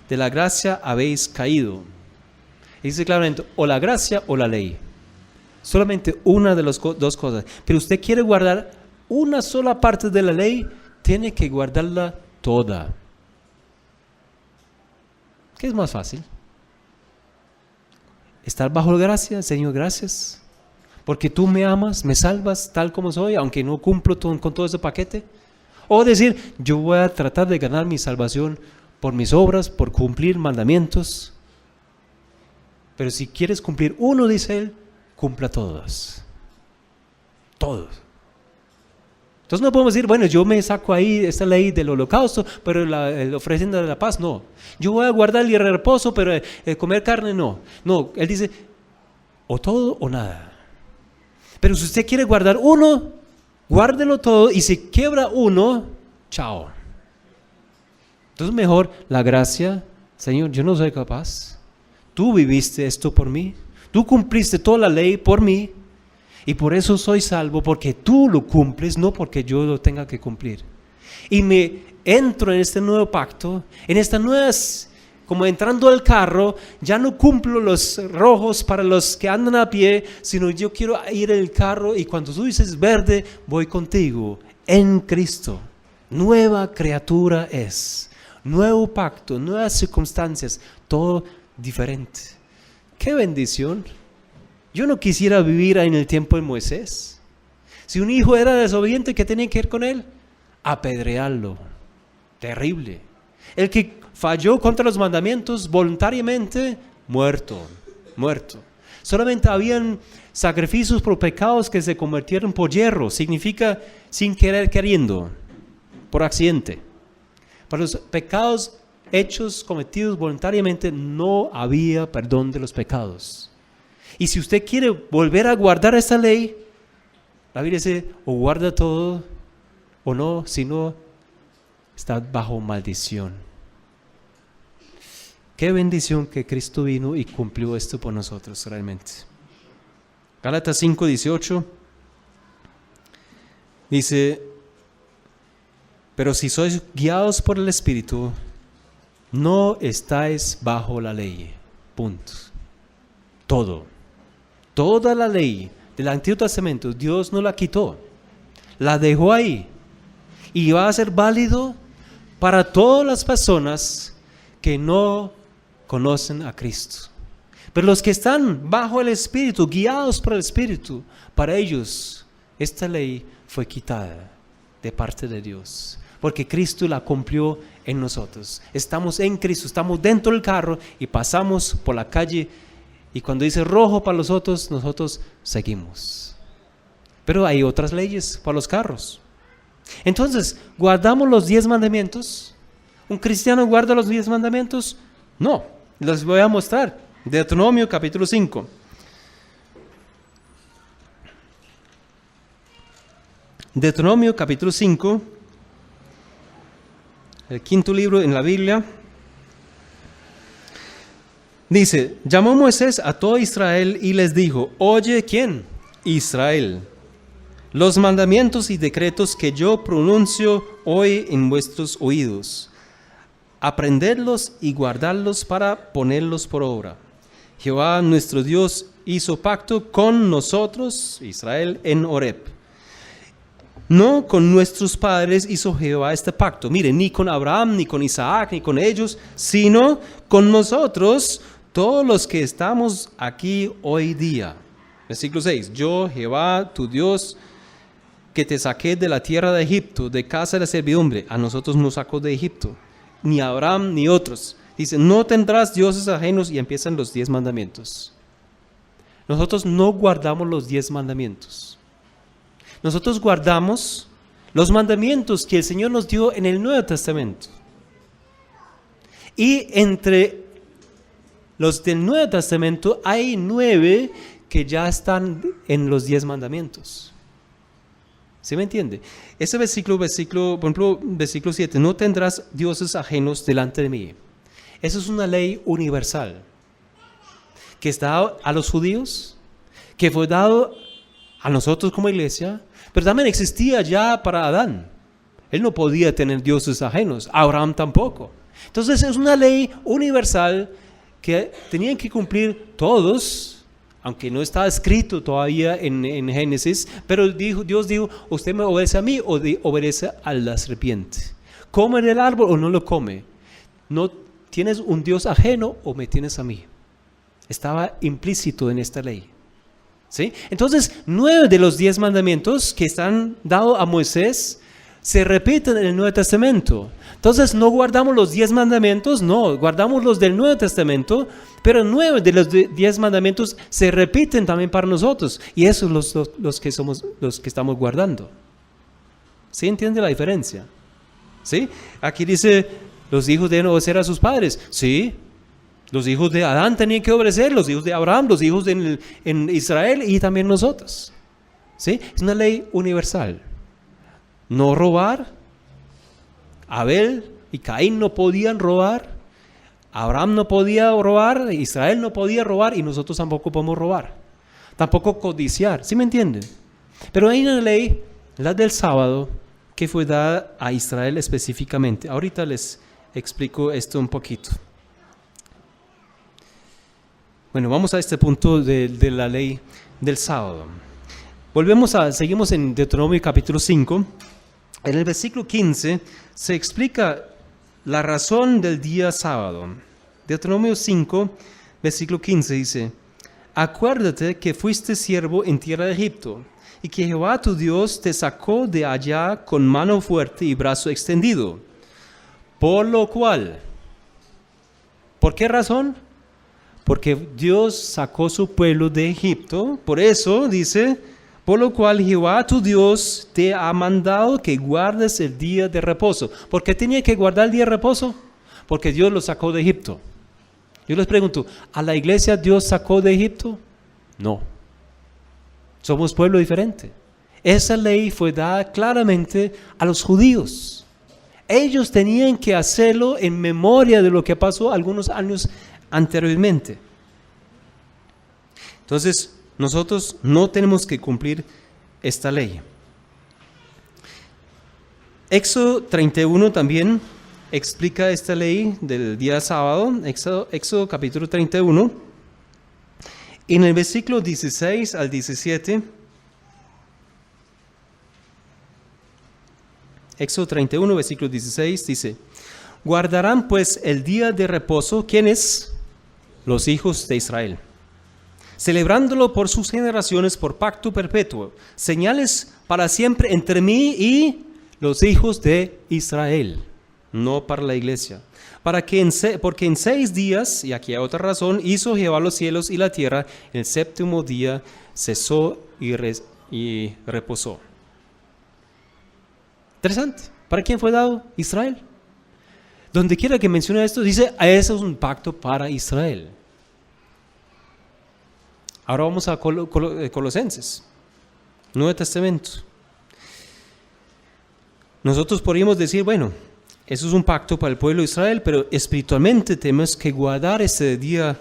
de la gracia habéis caído. Y dice claramente, o la gracia o la ley. Solamente una de las dos cosas. Pero usted quiere guardar una sola parte de la ley, tiene que guardarla toda. ¿Qué es más fácil? Estar bajo la gracia, Señor, gracias. Porque tú me amas, me salvas tal como soy, aunque no cumplo con todo ese paquete. O decir, yo voy a tratar de ganar mi salvación por mis obras, por cumplir mandamientos. Pero si quieres cumplir uno, dice él, cumpla todos. Todo. Entonces no podemos decir, bueno, yo me saco ahí esta ley del holocausto, pero el ofrenda de la paz, no. Yo voy a guardar el reposo, pero comer carne, no. No, él dice, o todo o nada. Pero si usted quiere guardar uno, guárdelo todo, y si quiebra uno, chao. Entonces mejor la gracia, Señor, yo no soy capaz. Tú viviste esto por mí. Tú cumpliste toda la ley por mí. Y por eso soy salvo, porque tú lo cumples, no porque yo lo tenga que cumplir. Y me entro en este nuevo pacto, en estas nuevas, como entrando al carro, ya no cumplo los rojos para los que andan a pie, sino yo quiero ir en el carro y cuando tú dices verde, voy contigo, en Cristo. Nueva criatura es, nuevo pacto, nuevas circunstancias, todo diferente. ¡Qué bendición! Yo no quisiera vivir en el tiempo de Moisés. Si un hijo era desobediente, ¿qué tenía que ir con él? Apedrearlo. Terrible. El que falló contra los mandamientos voluntariamente, muerto. Solamente habían sacrificios por pecados que se convirtieron por hierro. Significa sin querer queriendo, por accidente. Para los pecados hechos, cometidos voluntariamente, no había perdón de los pecados. Y si usted quiere volver a guardar esa ley, la Biblia dice, o guarda todo, o no, si no, está bajo maldición. Qué bendición que Cristo vino y cumplió esto por nosotros realmente. Gálatas 5:18 dice, pero si sois guiados por el Espíritu, no estáis bajo la ley. Punto. Toda la ley del Antiguo Testamento, Dios no la quitó, la dejó ahí y va a ser válido para todas las personas que no conocen a Cristo. Pero los que están bajo el Espíritu, guiados por el Espíritu, para ellos esta ley fue quitada de parte de Dios, porque Cristo la cumplió en nosotros. Estamos en Cristo, estamos dentro del carro y pasamos por la calle. Y cuando dice rojo para los otros, nosotros seguimos. Pero hay otras leyes para los carros. Entonces, ¿guardamos los 10 mandamientos? ¿Un cristiano guarda los 10 mandamientos? No, les voy a mostrar. Deuteronomio capítulo 5. Deuteronomio capítulo 5, el quinto libro en la Biblia. Dice, llamó Moisés a todo Israel y les dijo, oye, ¿quién? Israel, los mandamientos y decretos que yo pronuncio hoy en vuestros oídos, aprendedlos y guardarlos para ponerlos por obra. Jehová nuestro Dios hizo pacto con nosotros, Israel, en Horeb. No con nuestros padres hizo Jehová este pacto. Mire, ni con Abraham, ni con Isaac, ni con ellos, sino con nosotros, todos los que estamos aquí hoy día. Versículo 6. Yo, Jehová, tu Dios, que te saqué de la tierra de Egipto, de casa de servidumbre. A nosotros nos sacó de Egipto. Ni Abraham, ni otros. Dice, no tendrás dioses ajenos, y empiezan los 10 mandamientos. Nosotros no guardamos los 10 mandamientos. Nosotros guardamos los mandamientos que el Señor nos dio en el Nuevo Testamento. Y entre los del Nuevo Testamento hay 9 que ya están en los 10 mandamientos. ¿Sí me entiende? Ese versículo, por ejemplo, versículo 7, no tendrás dioses ajenos delante de mí. Eso es una ley universal que está dado a los judíos, que fue dado a nosotros como iglesia, pero también existía ya para Adán. Él no podía tener dioses ajenos, Abraham tampoco. Entonces es una ley universal que tenían que cumplir todos, aunque no está escrito todavía en Génesis, pero Dios dijo, usted me obedece a mí o obedece a la serpiente. ¿Come del árbol o no lo come? No tienes un Dios ajeno o me tienes a mí. Estaba implícito en esta ley. ¿Sí? Entonces, 9 de los 10 mandamientos que están dados a Moisés se repiten en el Nuevo Testamento. Entonces no guardamos los 10 mandamientos, no, guardamos los del Nuevo Testamento, pero 9 de los 10 mandamientos se repiten también para nosotros, y esos son los que estamos guardando. ¿Sí entiende la diferencia? ¿Sí? Aquí dice, los hijos deben obedecer a sus padres. Sí, los hijos de Adán tenían que obedecer, los hijos de Abraham, los hijos en Israel y también nosotros. ¿Sí? Es una ley universal. No robar. Abel y Caín no podían robar. Abraham no podía robar. Israel no podía robar. Y nosotros tampoco podemos robar. Tampoco codiciar. ¿Sí me entienden? Pero hay una ley, la del sábado, que fue dada a Israel específicamente. Ahorita les explico esto un poquito. Bueno, vamos a este punto de la ley del sábado. Seguimos en Deuteronomio capítulo 5. En el versículo 15 se explica la razón del día sábado. Deuteronomio 5, versículo 15 dice: acuérdate que fuiste siervo en tierra de Egipto, y que Jehová tu Dios te sacó de allá con mano fuerte y brazo extendido. Por lo cual, ¿por qué razón? Porque Dios sacó su pueblo de Egipto. Por eso dice: por lo cual Jehová tu Dios te ha mandado que guardes el día de reposo. ¿Por qué tenía que guardar el día de reposo? Porque Dios lo sacó de Egipto. Yo les pregunto, ¿a la iglesia Dios sacó de Egipto? No. Somos pueblo diferente. Esa ley fue dada claramente a los judíos. Ellos tenían que hacerlo en memoria de lo que pasó algunos años anteriormente. Entonces, nosotros no tenemos que cumplir esta ley. Éxodo 31 también explica esta ley del día sábado. Éxodo capítulo 31. En el versículo 16 al 17. Éxodo 31, versículo 16 dice: guardarán pues el día de reposo, ¿quiénes? Los hijos de Israel, celebrándolo por sus generaciones por pacto perpetuo, señales para siempre entre mí y los hijos de Israel, no para la iglesia. Porque en 6 días, y aquí hay otra razón, hizo Jehová los cielos y la tierra, el 7º día cesó y reposó. Interesante. ¿Para quién fue dado? Israel. Donde quiera que mencione esto, dice, eso es un pacto para Israel. Ahora vamos a Colosenses, Nuevo Testamento. Nosotros podríamos decir, bueno, eso es un pacto para el pueblo de Israel, pero espiritualmente tenemos que guardar ese día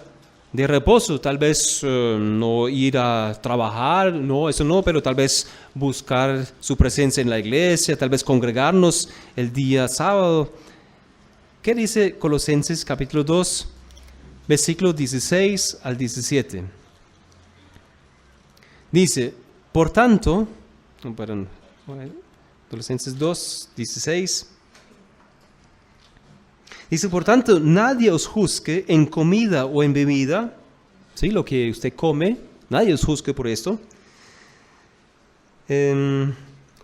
de reposo. Tal vez no ir a trabajar, no, eso no, pero tal vez buscar su presencia en la iglesia, tal vez congregarnos el día sábado. ¿Qué dice Colosenses capítulo 2, versículos 16 al 17? Dice, por tanto, Colosenses 2, 16. Dice, por tanto, nadie os juzgue en comida o en bebida, ¿sí? Lo que usted come, nadie os juzgue por esto.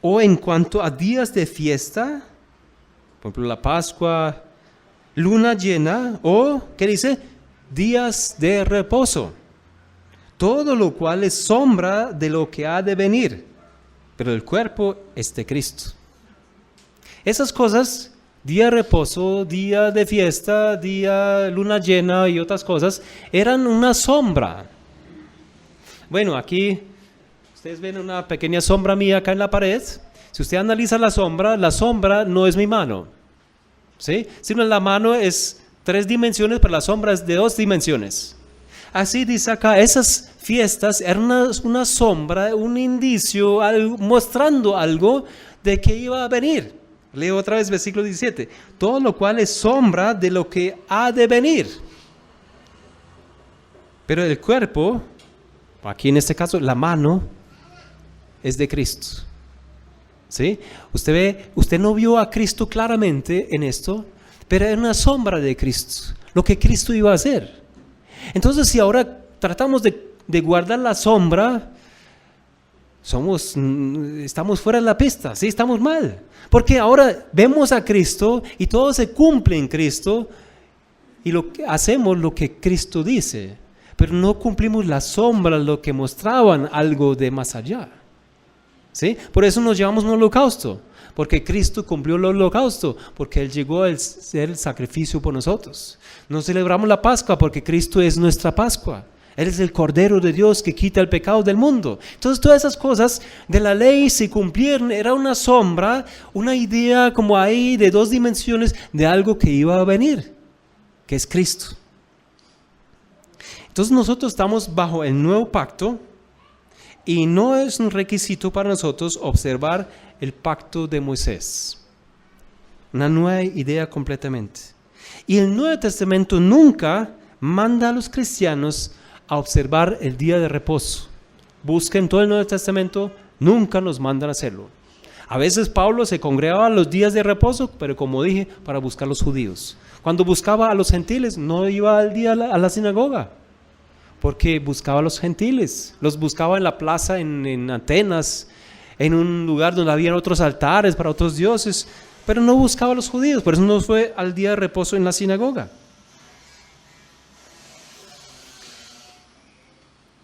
O en cuanto a días de fiesta, por ejemplo, la Pascua, luna llena, o, ¿qué dice? Días de reposo. Todo lo cual es sombra de lo que ha de venir, pero el cuerpo es de Cristo. Esas cosas, día de reposo, día de fiesta, día luna llena y otras cosas, eran una sombra. Bueno, aquí ustedes ven una pequeña sombra mía acá en la pared. Si usted analiza la sombra no es mi mano, ¿sí? Sino la mano es 3 dimensiones, pero la sombra es de 2 dimensiones. Así dice acá, esas fiestas eran una sombra, un indicio, mostrando algo de que iba a venir. Leo otra vez versículo 17. Todo lo cual es sombra de lo que ha de venir. Pero el cuerpo, aquí en este caso la mano, es de Cristo. ¿Sí? Usted no vio a Cristo claramente en esto, pero era una sombra de Cristo, lo que Cristo iba a hacer. Entonces, si ahora tratamos de guardar la sombra, estamos fuera de la pista, sí, estamos mal. Porque ahora vemos a Cristo y todo se cumple en Cristo y hacemos lo que Cristo dice, pero no cumplimos las sombras, lo que mostraban algo de más allá. ¿Sí? Por eso nos llevamos un holocausto, porque Cristo cumplió el holocausto, porque Él llegó a ser el sacrificio por nosotros. Nos celebramos la Pascua porque Cristo es nuestra Pascua. Él es el Cordero de Dios que quita el pecado del mundo. Entonces todas esas cosas de la ley se cumplieron, era una sombra, una idea como ahí de dos dimensiones de algo que iba a venir, que es Cristo. Entonces nosotros estamos bajo el nuevo pacto y no es un requisito para nosotros observar el pacto de Moisés. Una nueva idea completamente. Y el Nuevo Testamento nunca manda a los cristianos a observar el día de reposo. Busquen todo el Nuevo Testamento, nunca nos mandan a hacerlo. A veces Pablo se congregaba los días de reposo, pero como dije, para buscar a los judíos. Cuando buscaba a los gentiles, no iba al día a la sinagoga, porque buscaba a los gentiles. Los buscaba en la plaza en Atenas, en un lugar donde había otros altares para otros dioses, pero no buscaba a los judíos. Por eso no fue al día de reposo en la sinagoga.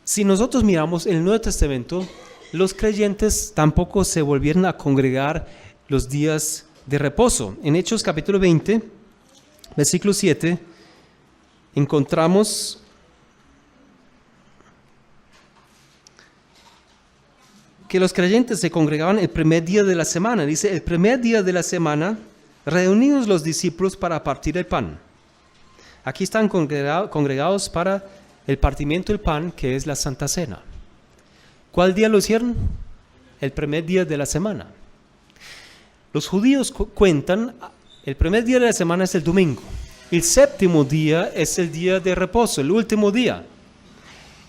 Si nosotros miramos el Nuevo Testamento, los creyentes tampoco se volvieron a congregar los días de reposo. En Hechos capítulo 20, versículo 7, encontramos que los creyentes se congregaban el primer día de la semana. Dice, el primer día de la semana, reunidos los discípulos para partir el pan. Aquí están congregados para el partimiento del pan, que es la Santa Cena. ¿Cuál día lo hicieron? El primer día de la semana. Los judíos cuentan, el primer día de la semana es el domingo. El séptimo día es el día de reposo, el último día.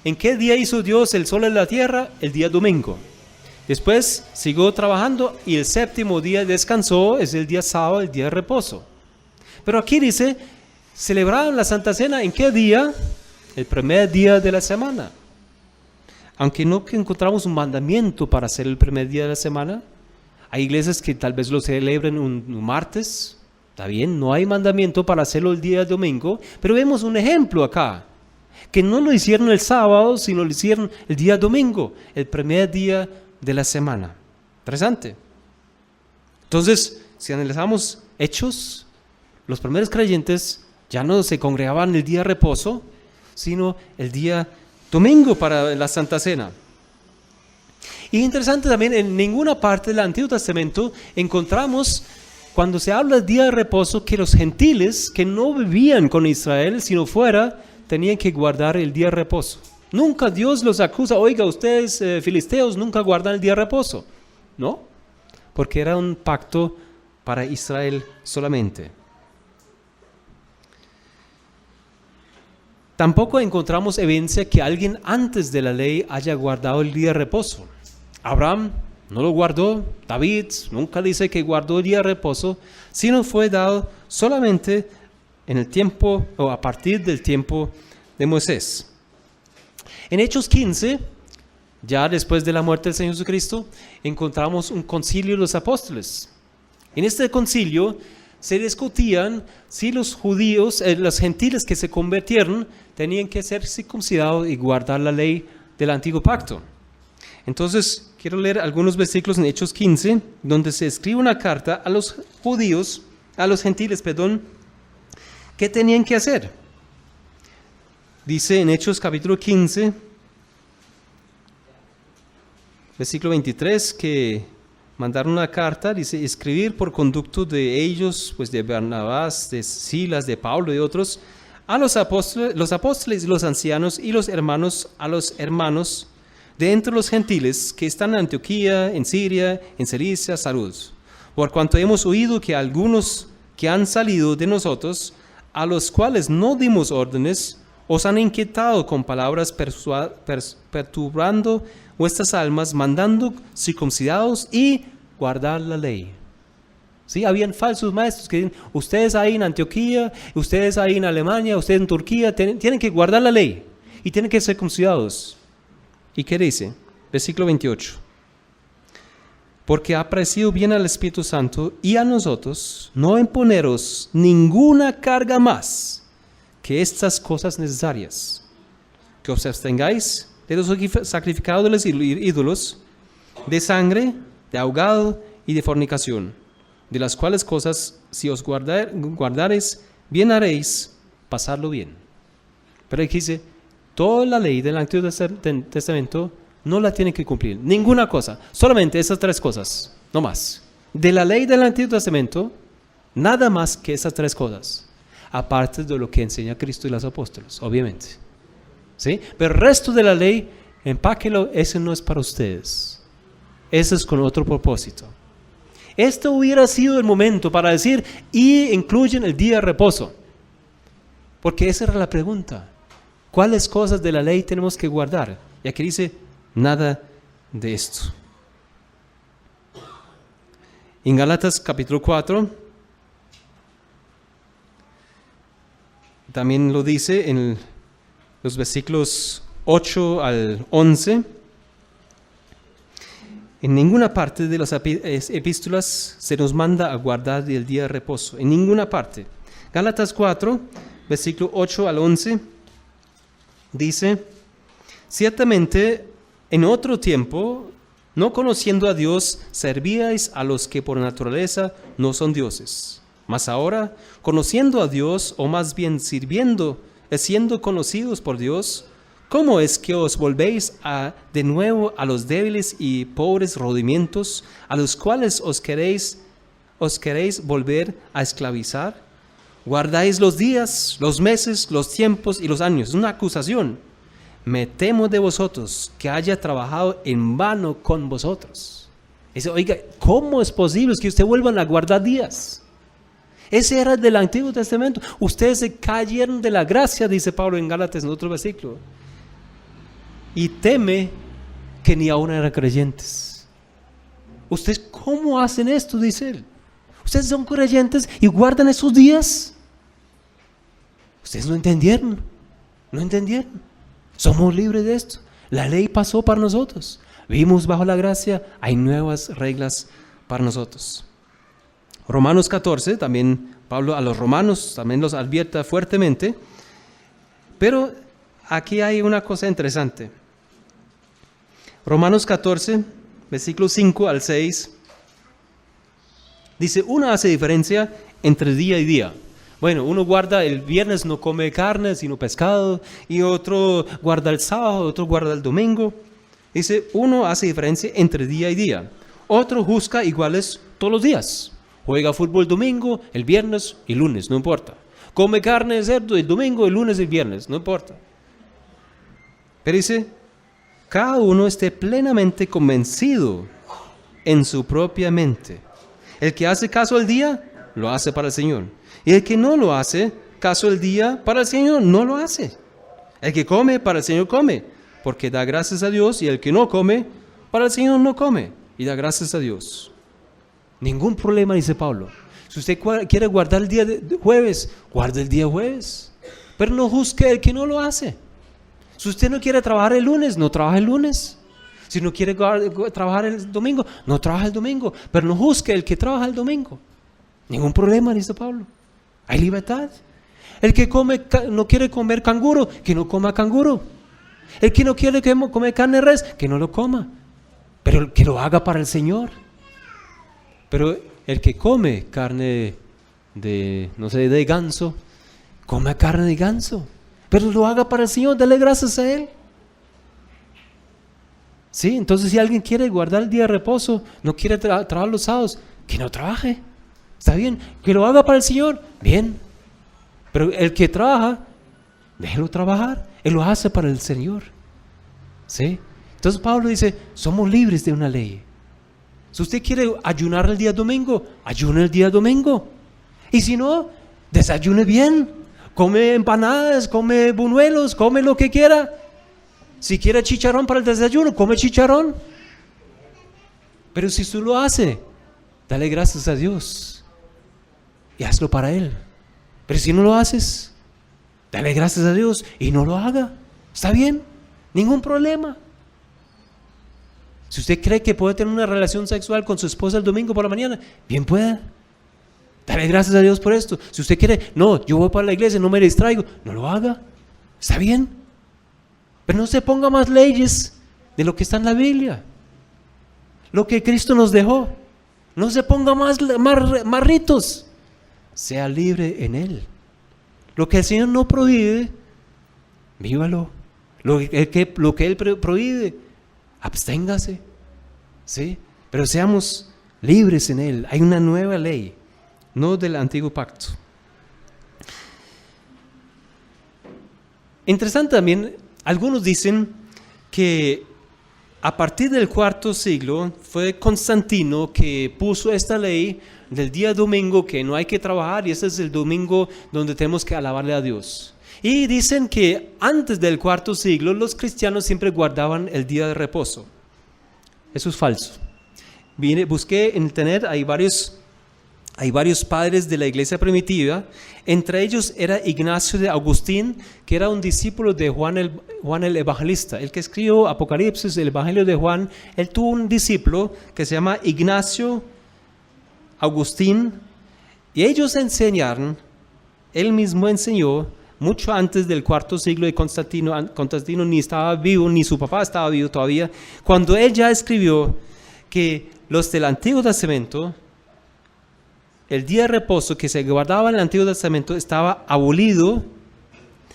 ¿En qué día hizo Dios el sol en la tierra? El día domingo. Después siguió trabajando y el séptimo día descansó, es el día sábado, el día de reposo. Pero aquí dice, celebraron la Santa Cena, ¿en qué día? El primer día de la semana. Aunque no encontramos un mandamiento para hacer el primer día de la semana, hay iglesias que tal vez lo celebren un martes, está bien, no hay mandamiento para hacerlo el día domingo, pero vemos un ejemplo acá, que no lo hicieron el sábado, sino lo hicieron el día domingo, el primer día de la semana. Interesante. Entonces, si analizamos Hechos, los primeros creyentes ya no se congregaban el día de reposo, sino el día domingo para la Santa Cena. Y interesante también, en ninguna parte del Antiguo Testamento encontramos, cuando se habla del día de reposo, que los gentiles que no vivían con Israel, sino fuera, tenían que guardar el día de reposo. Nunca Dios los acusa, oiga, ustedes filisteos nunca guardan el día de reposo. No, porque era un pacto para Israel solamente. Tampoco encontramos evidencia que alguien antes de la ley haya guardado el día de reposo. Abraham no lo guardó, David nunca dice que guardó el día de reposo, sino fue dado solamente en el tiempo o a partir del tiempo de Moisés. En Hechos 15, ya después de la muerte del Señor Jesucristo, encontramos un concilio de los apóstoles. En este concilio se discutían si los judíos, los gentiles que se convirtieron, tenían que ser circuncidados y guardar la ley del antiguo pacto. Entonces, quiero leer algunos versículos en Hechos 15, donde se escribe una carta a los judíos, a los gentiles, ¿qué tenían que hacer? Dice en Hechos capítulo 15, versículo 23, que mandaron una carta, dice, escribir por conducto de ellos, pues de Barnabás, de Silas, de Pablo y otros, a los apóstoles y los ancianos y los hermanos, a los hermanos de entre los gentiles que están en Antioquía, en Siria, en Cilicia, saludos. Por cuanto hemos oído que algunos que han salido de nosotros, a los cuales no dimos órdenes, os han inquietado con palabras perturbando vuestras almas, mandando circuncidados y guardar la ley. ¿Sí? Habían falsos maestros que dicen, ustedes ahí en Antioquía, ustedes ahí en Alemania, ustedes en Turquía, tienen que guardar la ley y tienen que ser circuncidados. ¿Y qué dice? Versículo 28. porque ha parecido bien al Espíritu Santo y a nosotros no imponeros ninguna carga más que estas cosas necesarias, que os abstengáis de los sacrificados de los ídolos, de sangre, de ahogado y de fornicación, de las cuales cosas, si os guardareis, bien haréis pasarlo bien. Pero aquí dice, toda la ley del Antiguo Testamento no la tienen que cumplir, ninguna cosa, solamente esas tres cosas, no más. De la ley del Antiguo Testamento, nada más que esas tres cosas, aparte de lo que enseña Cristo y los apóstoles, obviamente. ¿Sí? Pero el resto de la ley, empáquelo, ese no es para ustedes. Ese es con otro propósito. Esto hubiera sido el momento para decir, y incluyen el día de reposo. Porque esa era la pregunta. ¿Cuáles cosas de la ley tenemos que guardar? Y aquí dice, nada de esto. En Gálatas capítulo 4, también lo dice en los versículos 8 al 11. En ninguna parte de las epístolas se nos manda a guardar el día de reposo. En ninguna parte. Gálatas 4, versículo 8 al 11, dice, ciertamente en otro tiempo, no conociendo a Dios, servíais a los que por naturaleza no son dioses. Mas ahora, conociendo a Dios, o más bien sirviendo, siendo conocidos por Dios, ¿cómo es que os volvéis de nuevo a los débiles y pobres rudimientos, a los cuales os queréis volver a esclavizar? Guardáis los días, los meses, los tiempos y los años. Es una acusación. Me temo de vosotros que haya trabajado en vano con vosotros. Dice, oiga, ¿cómo es posible que ustedes vuelvan a guardar días? Ese era del Antiguo Testamento. Ustedes se cayeron de la gracia, dice Pablo en Gálatas en otro versículo. Y teme que ni aún eran creyentes. ¿Ustedes cómo hacen esto? Dice él. ¿Ustedes son creyentes y guardan esos días? Ustedes no entendieron. No entendieron. Somos libres de esto. La ley pasó para nosotros. Vivimos bajo la gracia. Hay nuevas reglas para nosotros. Romanos 14, también Pablo a los romanos también los advierte fuertemente. Pero aquí hay una cosa interesante. Romanos 14, versículos 5 al 6. Dice, uno hace diferencia entre día y día. Bueno, uno guarda el viernes, no come carne, sino pescado, y otro guarda el sábado, otro guarda el domingo. Dice, uno hace diferencia entre día y día. Otro juzga iguales todos los días. Juega fútbol domingo, el viernes y lunes, no importa. Come carne de cerdo el domingo, el lunes y el viernes, no importa. Pero dice, cada uno esté plenamente convencido en su propia mente. El que hace caso al día, lo hace para el Señor. Y el que no lo hace caso al día para el Señor, no lo hace. El que come, para el Señor come, porque da gracias a Dios. Y el que no come, para el Señor no come, y da gracias a Dios. Ningún problema, dice Pablo. Si usted quiere guardar el día de jueves, guarde el día jueves. Pero no juzgue el que no lo hace. Si usted no quiere trabajar el lunes, no trabaja el lunes. Si no quiere trabajar el domingo, no trabaja el domingo. Pero no juzgue el que trabaja el domingo. Ningún problema, dice Pablo. Hay libertad. El que no quiere comer canguro, que no coma canguro. El que no quiere comer carne de res, que no lo coma. Pero que lo haga para el Señor. Pero el que come carne de ganso, coma carne de ganso. Pero lo haga para el Señor, dale gracias a Él. Sí, entonces si alguien quiere guardar el día de reposo, no quiere trabajar los sábados, que no trabaje. Está bien, que lo haga para el Señor, bien. Pero el que trabaja, déjelo trabajar. Él lo hace para el Señor. ¿Sí? Entonces Pablo dice, somos libres de una ley. Si usted quiere ayunar el día domingo, ayune el día domingo. Y si no, desayune bien. Come empanadas, come buñuelos, come lo que quiera. Si quiere chicharrón para el desayuno, come chicharrón. Pero si tú lo haces, dale gracias a Dios y hazlo para Él. Pero si no lo haces, dale gracias a Dios y no lo haga. ¿Está bien? Ningún problema. Si usted cree que puede tener una relación sexual con su esposa el domingo por la mañana, bien pueda. Dale gracias a Dios por esto. Si usted quiere, no, yo voy para la iglesia, no me distraigo, no lo haga. Está bien. Pero no se ponga más leyes de lo que está en la Biblia. Lo que Cristo nos dejó. No se ponga más ritos. Sea libre en Él. Lo que el Señor no prohíbe, vívalo. Lo que Él prohíbe, absténgase. ¿Sí? Pero seamos libres en Él. Hay una nueva ley, no del antiguo pacto. Interesante también, algunos dicen que a partir del cuarto siglo fue Constantino que puso esta ley del día domingo, que no hay que trabajar, y ese es el domingo donde tenemos que alabarle a Dios. Y dicen que antes del cuarto siglo los cristianos siempre guardaban el día de reposo. Eso es falso. Busqué en internet, hay varios padres de la iglesia primitiva. Entre ellos era Ignacio de Agustín, que era un discípulo de Juan el Evangelista, el que escribió Apocalipsis, el Evangelio de Juan. Él tuvo un discípulo que se llama Ignacio Agustín, y ellos enseñaron, él mismo enseñó, mucho antes del cuarto siglo de Constantino. Constantino ni estaba vivo, ni su papá estaba vivo todavía, cuando él ya escribió que los del Antiguo Testamento, el día de reposo que se guardaba en el Antiguo Testamento estaba abolido,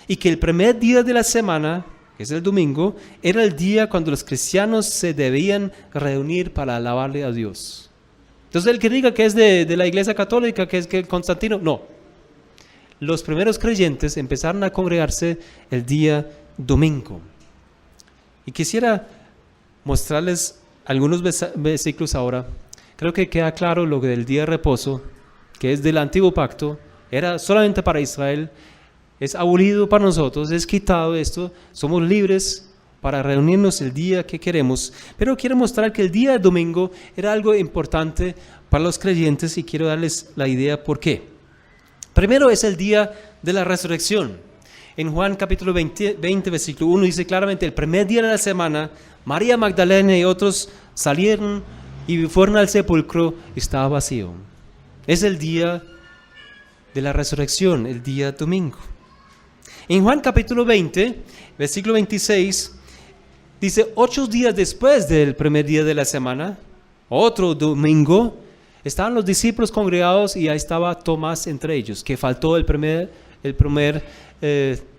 y que el primer día de la semana, que es el domingo, era el día cuando los cristianos se debían reunir para alabarle a Dios. Entonces el que diga que es de la iglesia católica, que es que Constantino, no. Los primeros creyentes empezaron a congregarse el día domingo. Y quisiera mostrarles algunos versículos ahora. Creo que queda claro lo del día de reposo, que es del antiguo pacto, era solamente para Israel, es abolido para nosotros, es quitado esto, somos libres para reunirnos el día que queremos. Pero quiero mostrar que el día de domingo era algo importante para los creyentes, y quiero darles la idea por qué. Primero es el día de la resurrección. En Juan capítulo 20 versículo 1 dice claramente: el primer día de la semana, María Magdalena y otros salieron y fueron al sepulcro, estaba vacío. Es el día de la resurrección, el día domingo. En Juan capítulo 20, versículo 26, dice: 8 días después del primer día de la semana, otro domingo, estaban los discípulos congregados y ahí estaba Tomás entre ellos, que faltó el primer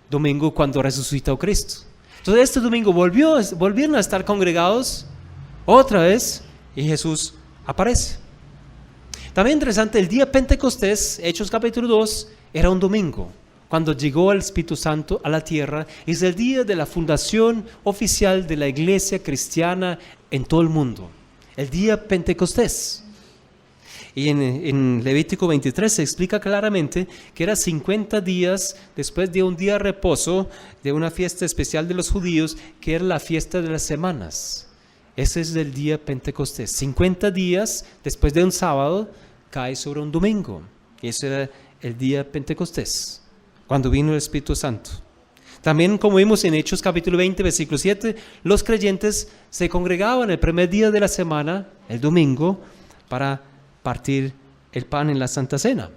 domingo cuando resucitó Cristo. Entonces este domingo volvieron a estar congregados otra vez y Jesús aparece. También interesante, el día Pentecostés, Hechos capítulo 2, era un domingo, cuando llegó el Espíritu Santo a la tierra. Es el día de la fundación oficial de la iglesia cristiana en todo el mundo, el día Pentecostés. Y en Levítico 23 se explica claramente que era 50 días después de un día de reposo, de una fiesta especial de los judíos, que era la fiesta de las semanas. Ese es el día Pentecostés. 50 días después de un sábado cae sobre un domingo. Y ese era el día Pentecostés, cuando vino el Espíritu Santo. También, como vimos en Hechos capítulo 20, versículo 7, los creyentes se congregaban el primer día de la semana, el domingo, para partir el pan en la Santa Cena.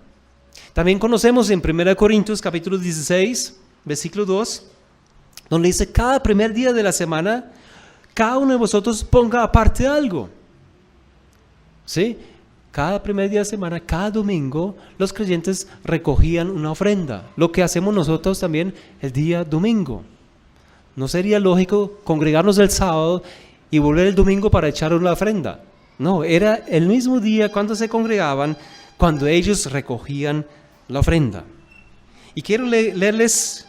También conocemos en 1 Corintios capítulo 16, versículo 2, donde dice: cada primer día de la semana, cada uno de vosotros ponga aparte algo. ¿Sí? Cada primer día de la semana, cada domingo, los creyentes recogían una ofrenda, lo que hacemos nosotros también el día domingo. No sería lógico congregarnos el sábado y volver el domingo para echar una ofrenda. No, era el mismo día cuando se congregaban, cuando ellos recogían la ofrenda. Y quiero leerles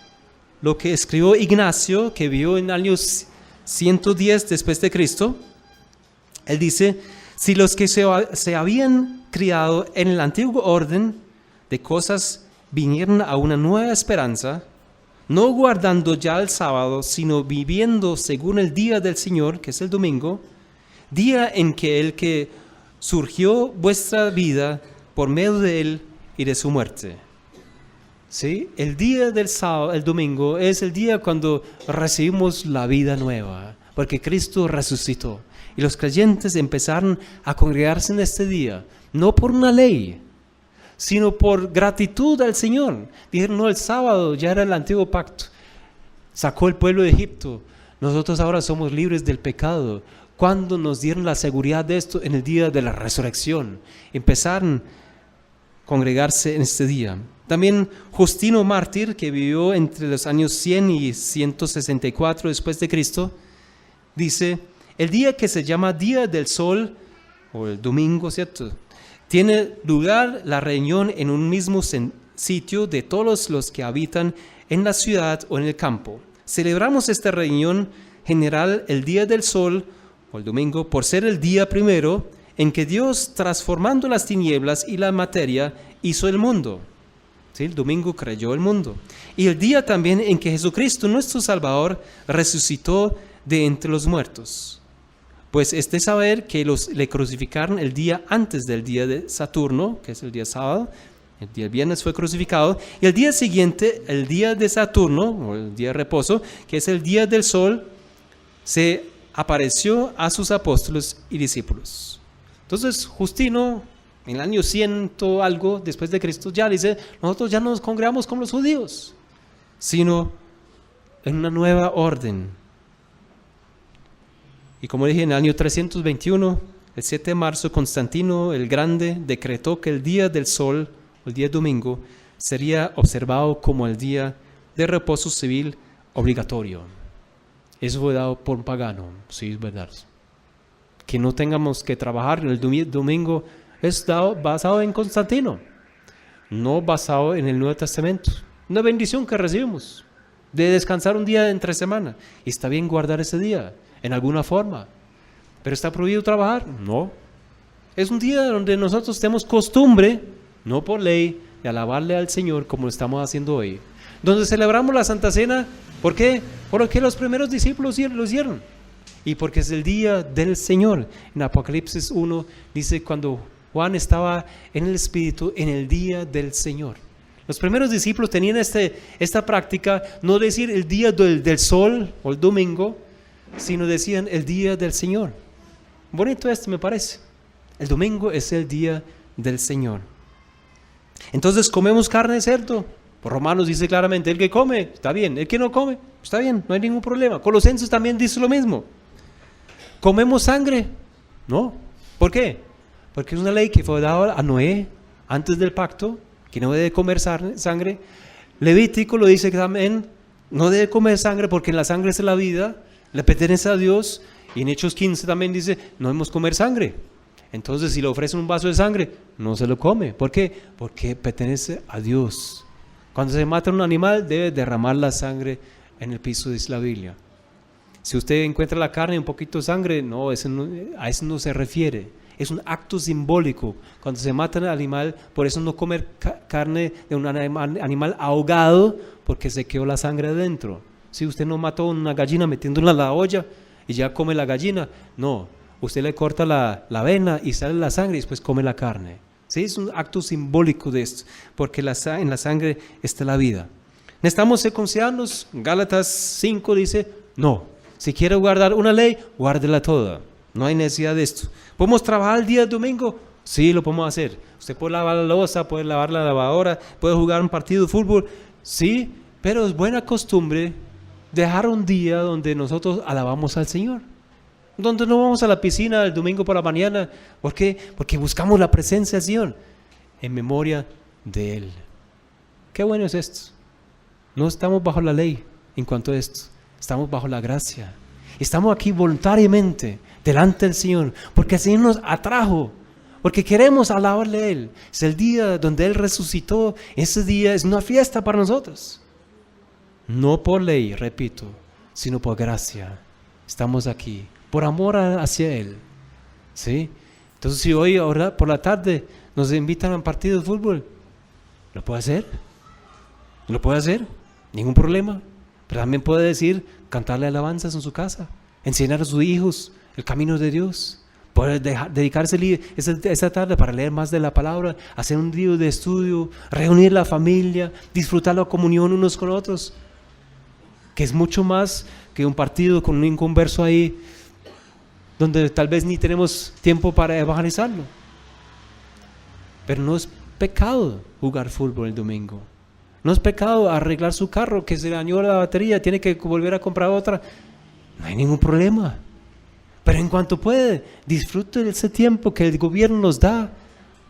lo que escribió Ignacio, que vivió en años 110 después de Cristo. Él dice: si los que se habían criado en el antiguo orden de cosas vinieron a una nueva esperanza, no guardando ya el sábado, sino viviendo según el día del Señor, que es el domingo, día en que el que surgió vuestra vida por medio de él y de su muerte. ¿Sí? El día del sábado, el domingo, es el día cuando recibimos la vida nueva. porque Cristo resucitó. Y los creyentes empezaron a congregarse en este día, no por una ley, sino por gratitud al Señor. Dijeron, no, el sábado ya era el antiguo pacto. Sacó el pueblo de Egipto. Nosotros ahora somos libres del pecado. ¿Cuándo nos dieron la seguridad de esto? En el día de la resurrección. Empezaron a congregarse en este día. También Justino mártir, que vivió entre los años 100 y 164 después de Cristo, dice, el día que se llama Día del Sol, o el domingo, ¿cierto?, tiene lugar la reunión en un mismo sitio de todos los que habitan en la ciudad o en el campo. Celebramos esta reunión general el Día del Sol, o el domingo, por ser el día primero en que Dios, transformando las tinieblas y la materia, hizo el mundo. ¿Sí? El domingo creó el mundo. Y el día también en que Jesucristo, nuestro Salvador, resucitó de entre los muertos. Pues es de saber que le crucificaron el día antes del día de Saturno, que es el día sábado. El día viernes fue crucificado. Y el día siguiente, el día de Saturno, o el día de reposo, que es el día del sol, se apareció a sus apóstoles y discípulos. Entonces, Justino, en el año 100 algo después de Cristo, ya dice, nosotros ya no nos congregamos como los judíos, sino en una nueva orden. Y como dije, en el año 321, el 7 de marzo, Constantino el Grande decretó que el día del sol, el día domingo, sería observado como el día de reposo civil obligatorio. Eso fue dado por un pagano, sí, es verdad. Que no tengamos que trabajar en el domingo es dado basado en Constantino, no basado en el Nuevo Testamento. Una bendición que recibimos de descansar un día entre semana. Y está bien guardar ese día en alguna forma, pero ¿está prohibido trabajar? No. Es un día donde nosotros tenemos costumbre, no por ley, de alabarle al Señor como lo estamos haciendo hoy. Donde celebramos la Santa Cena, ¿por qué? Porque los primeros discípulos lo hicieron. Y porque es el día del Señor. En Apocalipsis 1 dice cuando Juan estaba en el Espíritu en el día del Señor. Los primeros discípulos tenían esta práctica, no decir el día del sol o el domingo, sino decían el día del Señor. Bonito esto me parece. El domingo es el día del Señor. Entonces comemos carne de cerdo. Romanos dice claramente, el que come, está bien. El que no come, está bien, no hay ningún problema. Colosenses también dice lo mismo. ¿Comemos sangre? No. ¿Por qué? Porque es una ley que fue dada a Noé antes del pacto, que no debe comer sangre. Levítico lo dice también, no debe comer sangre porque en la sangre es la vida, le pertenece a Dios. Y en Hechos 15 también dice, no debemos comer sangre. Entonces si le ofrecen un vaso de sangre, no se lo come. ¿Por qué? Porque pertenece a Dios. Cuando se mata un animal, debe derramar la sangre en el piso, dice la Biblia. Si usted encuentra la carne y un poquito de sangre, no, a eso no se refiere. Es un acto simbólico. Cuando se mata un animal, por eso no comer carne de un animal ahogado, porque se quedó la sangre adentro. Si usted no mató una gallina metiéndola en la olla y ya come la gallina, no. Usted le corta la vena y sale la sangre y después come la carne. ¿Sí? Es un acto simbólico de esto, porque en la sangre está la vida. ¿Necesitamos circuncidarnos? Gálatas 5 dice, no. Si quiere guardar una ley, guárdela toda. No hay necesidad de esto. ¿Podemos trabajar el día domingo? Sí, lo podemos hacer. Usted puede lavar la loza, puede lavar la lavadora, puede jugar un partido de fútbol. Sí, pero es buena costumbre dejar un día donde nosotros alabamos al Señor. Donde no vamos a la piscina el domingo por la mañana. ¿Por qué? Porque buscamos la presencia del Señor en memoria de Él. Qué bueno es esto. No estamos bajo la ley en cuanto a esto. Estamos bajo la gracia. Estamos aquí voluntariamente delante del Señor porque el Señor nos atrajo. Porque queremos alabarle a Él. Es el día donde Él resucitó. Ese día es una fiesta para nosotros. No por ley, repito, sino por gracia. Estamos aquí. Por amor hacia Él. ¿Sí? Entonces si hoy ahora por la tarde nos invitan a un partido de fútbol, ¿lo puede hacer? ¿Lo puede hacer? Ningún problema. Pero también puede decir, cantarle alabanzas en su casa, enseñar a sus hijos el camino de Dios. Puede dedicarse esa tarde para leer más de la palabra, hacer un día de estudio, reunir la familia, disfrutar la comunión unos con otros. que es mucho más que un partido con un inconverso ahí, donde tal vez ni tenemos tiempo para evangelizarlo. Pero no es pecado jugar fútbol el domingo. No es pecado arreglar su carro, que se le dañó la batería, tiene que volver a comprar otra. No hay ningún problema. Pero en cuanto puede, disfrute de ese tiempo que el gobierno nos da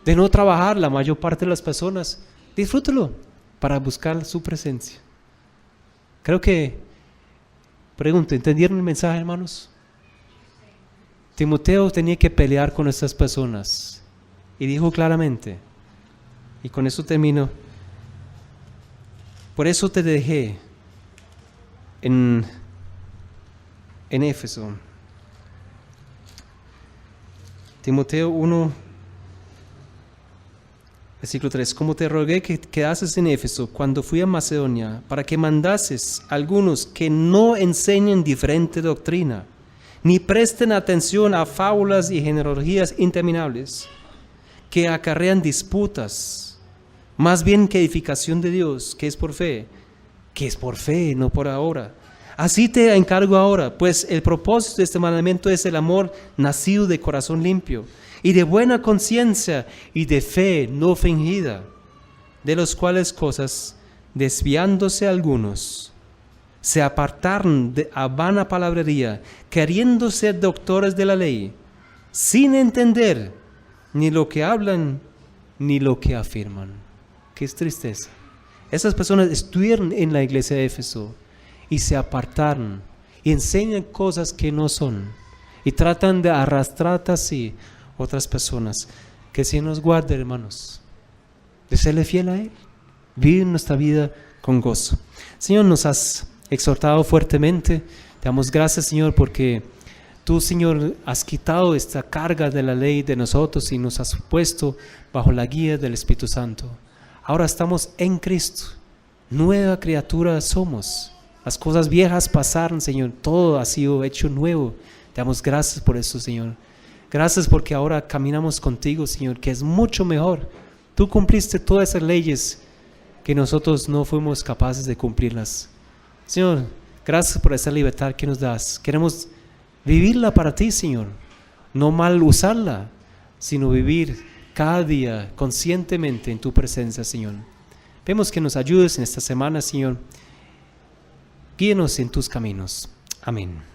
de no trabajar la mayor parte de las personas. Disfrútelo para buscar su presencia. Creo que, pregunto, ¿entendieron el mensaje, hermanos? Timoteo tenía que pelear con estas personas y dijo claramente, y con eso termino, por eso te dejé en Éfeso. Timoteo 1, versículo 3, como te rogué que quedases en Éfeso cuando fui a Macedonia, para que mandases a algunos que no enseñen diferente doctrina, ni presten atención a fábulas y genealogías interminables, que acarrean disputas, más bien que edificación de Dios, que es por fe, no por ahora. Así te encargo ahora, pues el propósito de este mandamiento es el amor nacido de corazón limpio, y de buena conciencia y de fe no fingida, de las cuales cosas, desviándose algunos, se apartaron a vana palabrería, queriendo ser doctores de la ley, sin entender ni lo que hablan ni lo que afirman. Qué tristeza. Esas personas estuvieron en la iglesia de Éfeso y se apartaron y enseñan cosas que no son y tratan de arrastrar así otras personas. Que el Señor nos guarde, hermanos, de serle fiel a Él, vivir nuestra vida con gozo. Señor, nos has exhortado fuertemente. Te damos gracias, Señor, porque tú, Señor, has quitado esta carga de la ley de nosotros y nos has puesto bajo la guía del Espíritu Santo. Ahora estamos en Cristo, nueva criatura somos. Las cosas viejas pasaron, Señor, todo ha sido hecho nuevo. Te damos gracias por eso, Señor. Gracias porque ahora caminamos contigo, Señor, que es mucho mejor. Tú cumpliste todas esas leyes que nosotros no fuimos capaces de cumplirlas. Señor, gracias por esa libertad que nos das. Queremos vivirla para ti, Señor. No mal usarla, sino vivir cada día conscientemente en tu presencia, Señor. Vemos que nos ayudes en esta semana, Señor. Guíenos en tus caminos. Amén.